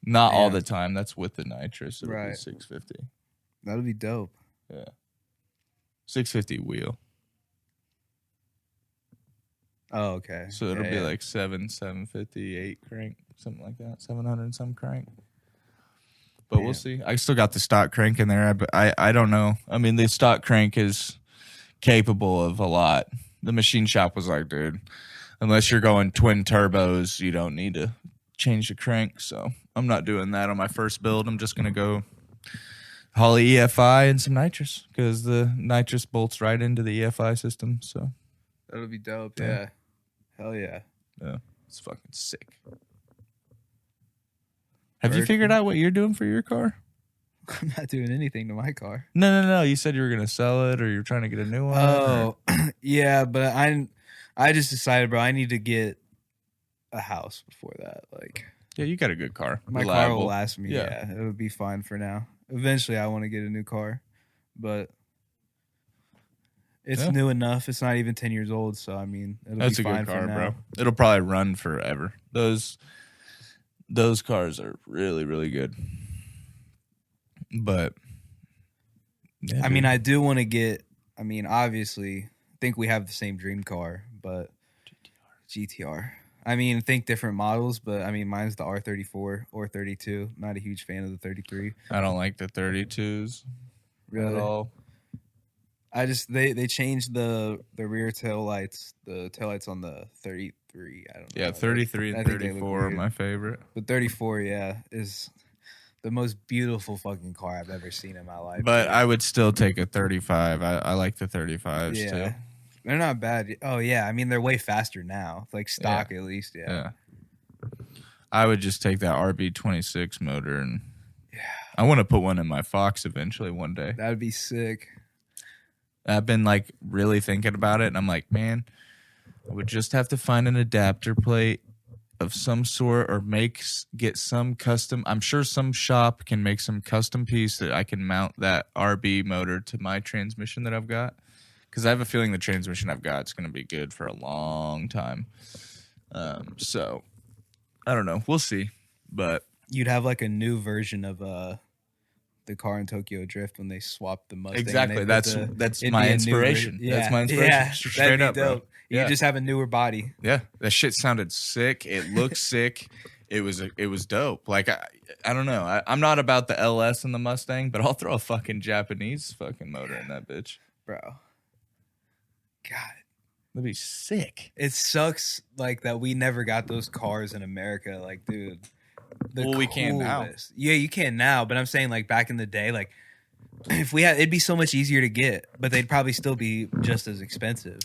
Speaker 2: Not all the time. That's with the nitrous. It'll be 650.
Speaker 1: That'll be dope.
Speaker 2: Yeah. 650 wheel.
Speaker 1: Oh, okay.
Speaker 2: So it'll be like 750, 8 crank, something like that. 700 and some crank. But we'll see. I still got the stock crank in there. But I don't know. I mean, the stock crank is capable of a lot. The machine shop was like, dude, unless you're going twin turbos, you don't need to change the crank. So I'm not doing that on my first build. I'm just going to go Holley EFI and some nitrous because the nitrous bolts right into the EFI system. So
Speaker 1: that'll be dope. Yeah. Hell yeah.
Speaker 2: Yeah. It's fucking sick. Have you figured out what you're doing for your car?
Speaker 1: I'm not doing anything to my car.
Speaker 2: No. You said you were going to sell it or you're trying to get a new one.
Speaker 1: Oh, yeah. But I just decided, bro, I need to get a house before that. Like,
Speaker 2: yeah, you got a good car.
Speaker 1: My car will last me. Yeah. It'll be fine for now. Eventually, I want to get a new car, but it's new enough. It's not even 10 years old, so I mean,
Speaker 2: that's
Speaker 1: be fine
Speaker 2: a good car,
Speaker 1: for now.
Speaker 2: bro. It'll probably run forever. Those cars are really, really good. But yeah,
Speaker 1: I mean, I do want to get. I mean, obviously, I think we have the same dream car, but GTR. I mean, think different models, but I mean, mine's the R34 or 32. Not a huge fan of the 33.
Speaker 2: I don't like the 32s
Speaker 1: really
Speaker 2: at all.
Speaker 1: I just they changed the rear tail lights, the tail lights on the 33. I don't know.
Speaker 2: Yeah, 33 and 34 are my favorite.
Speaker 1: The 34, is the most beautiful fucking car I've ever seen in my life.
Speaker 2: But I would still take a 35. I like the 35s too.
Speaker 1: They're not bad. Oh, yeah. I mean, they're way faster now. Like stock, at least. Yeah.
Speaker 2: I would just take that RB26 motor and I want to put one in my Fox eventually one day.
Speaker 1: That would be sick.
Speaker 2: I've been like really thinking about it, and I'm like, man, I would just have to find an adapter plate of some sort or get some custom. I'm sure some shop can make some custom piece that I can mount that RB motor to my transmission that I've got. Because I have a feeling the transmission I've got is going to be good for a long time. So I don't know. We'll see. But
Speaker 1: You'd have like a new version of the car in Tokyo Drift when they swapped the Mustang.
Speaker 2: exactly. That's
Speaker 1: it'd
Speaker 2: my
Speaker 1: be a new
Speaker 2: inspiration.
Speaker 1: yeah.
Speaker 2: That's my inspiration.
Speaker 1: Yeah,
Speaker 2: Straight
Speaker 1: that'd be
Speaker 2: up, bro.
Speaker 1: dope. You
Speaker 2: Yeah.
Speaker 1: just have a newer body.
Speaker 2: Yeah, that shit sounded sick. It looked sick. It was dope. Like I don't know. I'm not about the LS in the Mustang, but I'll throw a fucking Japanese fucking motor in that bitch.
Speaker 1: Bro. God.
Speaker 2: That'd be sick.
Speaker 1: It sucks like that we never got those cars in America. Like, dude.
Speaker 2: Well, we can now.
Speaker 1: coolest. Yeah, you can now, but I'm saying like back in the day, like if we had, it'd be so much easier to get, but they'd probably still be just as expensive.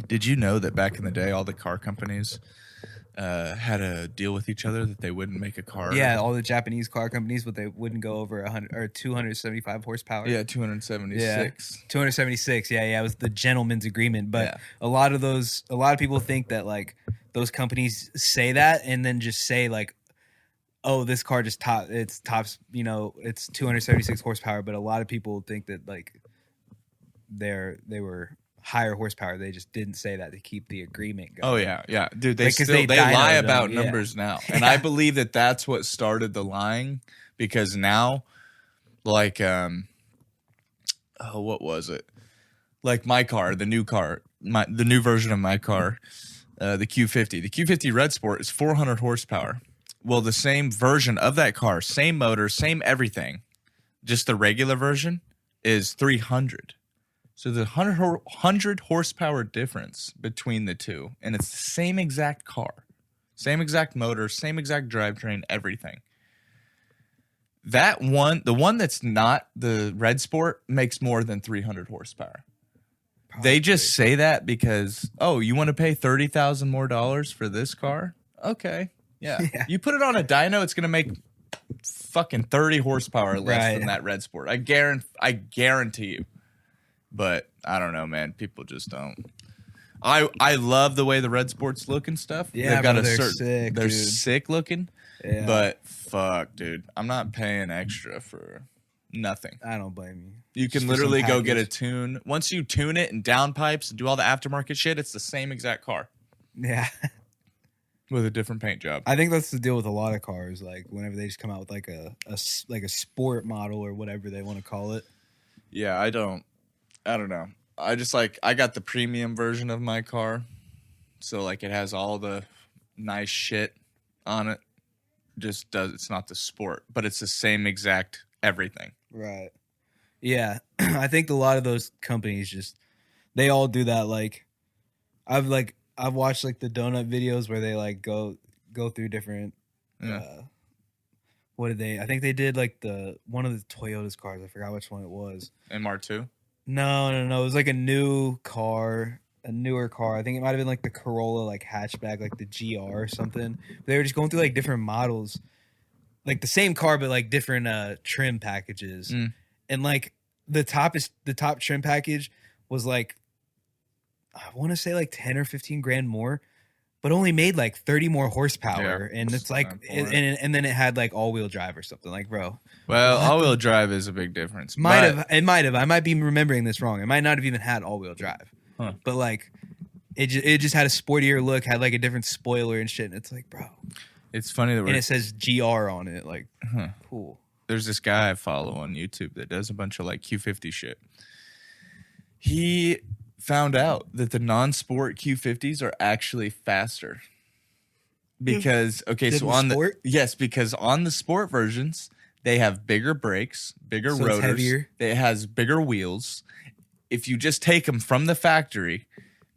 Speaker 2: Did you know that back in the day, all the car companies had a deal with each other that they wouldn't make a car?
Speaker 1: Yeah, all the Japanese car companies, but they wouldn't go over 100 or 275 horsepower.
Speaker 2: Yeah, 276.
Speaker 1: Yeah, 276. Yeah, it was the gentleman's agreement. But
Speaker 2: Yeah.
Speaker 1: a lot of people think that like those companies say that and then just say like, oh, this car just tops, it's 276 horsepower. But a lot of people think that like they were higher horsepower. They just didn't say that to keep the agreement going.
Speaker 2: Oh yeah, dude. They
Speaker 1: Like, 'cause
Speaker 2: still
Speaker 1: they
Speaker 2: they lie
Speaker 1: dynoed
Speaker 2: about
Speaker 1: them, yeah.
Speaker 2: numbers now, and I believe that that's what started the lying because now, like, what was it? Like my car, the new car, the new version of my car, the Q50. The Q50 Red Sport is 400 horsepower. Well, the same version of that car, same motor, same everything, just the regular version is 300. So the 100 horsepower difference between the two, and it's the same exact car, same exact motor, same exact drivetrain, everything. That one, the one that's not the Red Sport, makes more than 300 horsepower. They just say that because, oh, you want to pay $30,000 more for this car? Okay, yeah. You put it on a dyno, it's gonna make fucking 30 horsepower less than that Red Sport. I guarantee you. But I don't know, man. People just don't. I love the way the Red Sports look and stuff.
Speaker 1: Yeah,
Speaker 2: they've got
Speaker 1: they're
Speaker 2: certain,
Speaker 1: sick.
Speaker 2: they're
Speaker 1: Dude.
Speaker 2: sick looking.
Speaker 1: Yeah.
Speaker 2: But fuck, dude, I'm not paying extra for nothing.
Speaker 1: I don't blame you.
Speaker 2: You can
Speaker 1: Just for some
Speaker 2: literally go get a
Speaker 1: package.
Speaker 2: tune. Once you tune it and downpipes and do all the aftermarket shit, it's the same exact car
Speaker 1: Yeah.
Speaker 2: with a different paint job.
Speaker 1: I think that's the deal with a lot of cars. Like whenever they just come out with like a sport model or whatever they want to call it.
Speaker 2: Yeah, I don't know. I got the premium version of my car. So like it has all the nice shit on it. It's not the sport, but it's the same exact everything.
Speaker 1: Right. Yeah. I think a lot of those companies they all do that. Like I've watched like the donut videos where they like go through different what did they? I think they did like one of the Toyota's cars. I forgot which one it was.
Speaker 2: MR2?
Speaker 1: No. It was like a newer car. I think it might have been like the Corolla, like hatchback, like the GR or something. They were just going through like different models, like the same car but like different trim packages. And like the top trim package was like I want to say like 10 or 15 grand more, but only made like 30 more horsepower.
Speaker 2: Yeah,
Speaker 1: and it's like and then it had like all-wheel drive or something. Like, bro.
Speaker 2: Well, all-wheel drive is a big difference.
Speaker 1: It might have. I might be remembering this wrong. It might not have even had all-wheel drive.
Speaker 2: Huh.
Speaker 1: But like it just had a sportier look, had like a different spoiler and shit. And it's like, bro.
Speaker 2: It's funny that
Speaker 1: and it says GR on it. Like, cool.
Speaker 2: There's this guy I follow on YouTube that does a bunch of like Q50 shit. He found out that the non-sport Q50s are actually faster. Because because on the sport versions, they have bigger brakes, bigger
Speaker 1: So it's
Speaker 2: rotors.
Speaker 1: heavier?
Speaker 2: It has bigger wheels. If you just take them from the factory,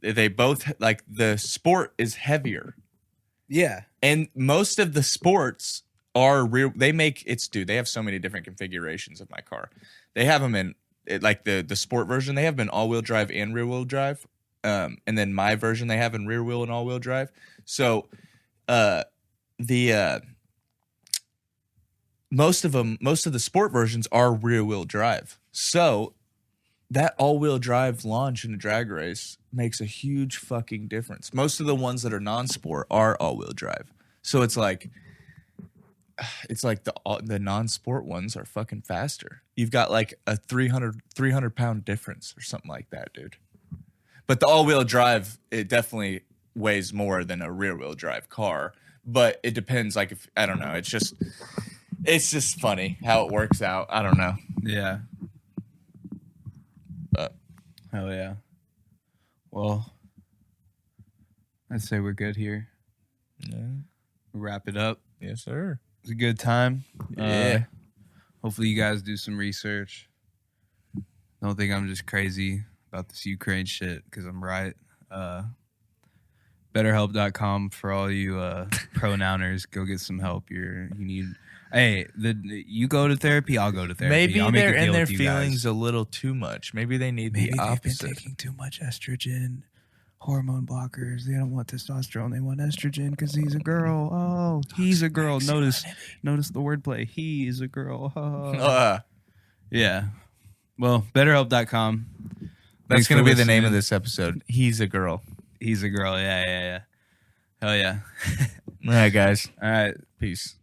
Speaker 2: they both like the sport is heavier.
Speaker 1: Yeah.
Speaker 2: And most of the sports are rear. They have so many different configurations of my car. They have them in like the sport version. They have them in all-wheel drive and rear-wheel drive. And then my version they have in rear-wheel and all-wheel drive. So most of the sport versions are rear-wheel drive. So that all-wheel drive launch in a drag race makes a huge fucking difference. Most of the ones that are non-sport are all-wheel drive. So it's like the non-sport ones are fucking faster. You've got like a 300 pound difference or something like that, dude. But the all-wheel drive, it definitely weighs more than a rear-wheel drive car. But it depends. Like, if I don't know, it's just funny how it works out. I don't know.
Speaker 1: Yeah.
Speaker 2: But
Speaker 1: Hell yeah. Well, I'd say we're good here.
Speaker 2: yeah.
Speaker 1: Wrap it up.
Speaker 2: Yes, sir.
Speaker 1: It was a good time.
Speaker 2: Yeah.
Speaker 1: Hopefully you guys do some research. Don't think I'm just crazy about this Ukraine shit, because I'm right. BetterHelp.com for all you pronouners. Go get some help. You need. Hey, you go to therapy. I'll go to therapy.
Speaker 2: Maybe
Speaker 1: I'll make
Speaker 2: they're
Speaker 1: a deal
Speaker 2: in their
Speaker 1: with you guys.
Speaker 2: feelings a little too much. Maybe they need
Speaker 1: Maybe
Speaker 2: the
Speaker 1: they've been
Speaker 2: opposite.
Speaker 1: taking too much estrogen, hormone blockers. They don't want testosterone. They want estrogen because he's a girl. Oh, he's a girl. Notice the wordplay. He is a girl. Oh. Yeah. Well, BetterHelp.com.
Speaker 2: That's going to be the name of this episode. He's a girl.
Speaker 1: He's a girl. Yeah. Hell yeah.
Speaker 2: All right, guys.
Speaker 1: All right.
Speaker 2: Peace.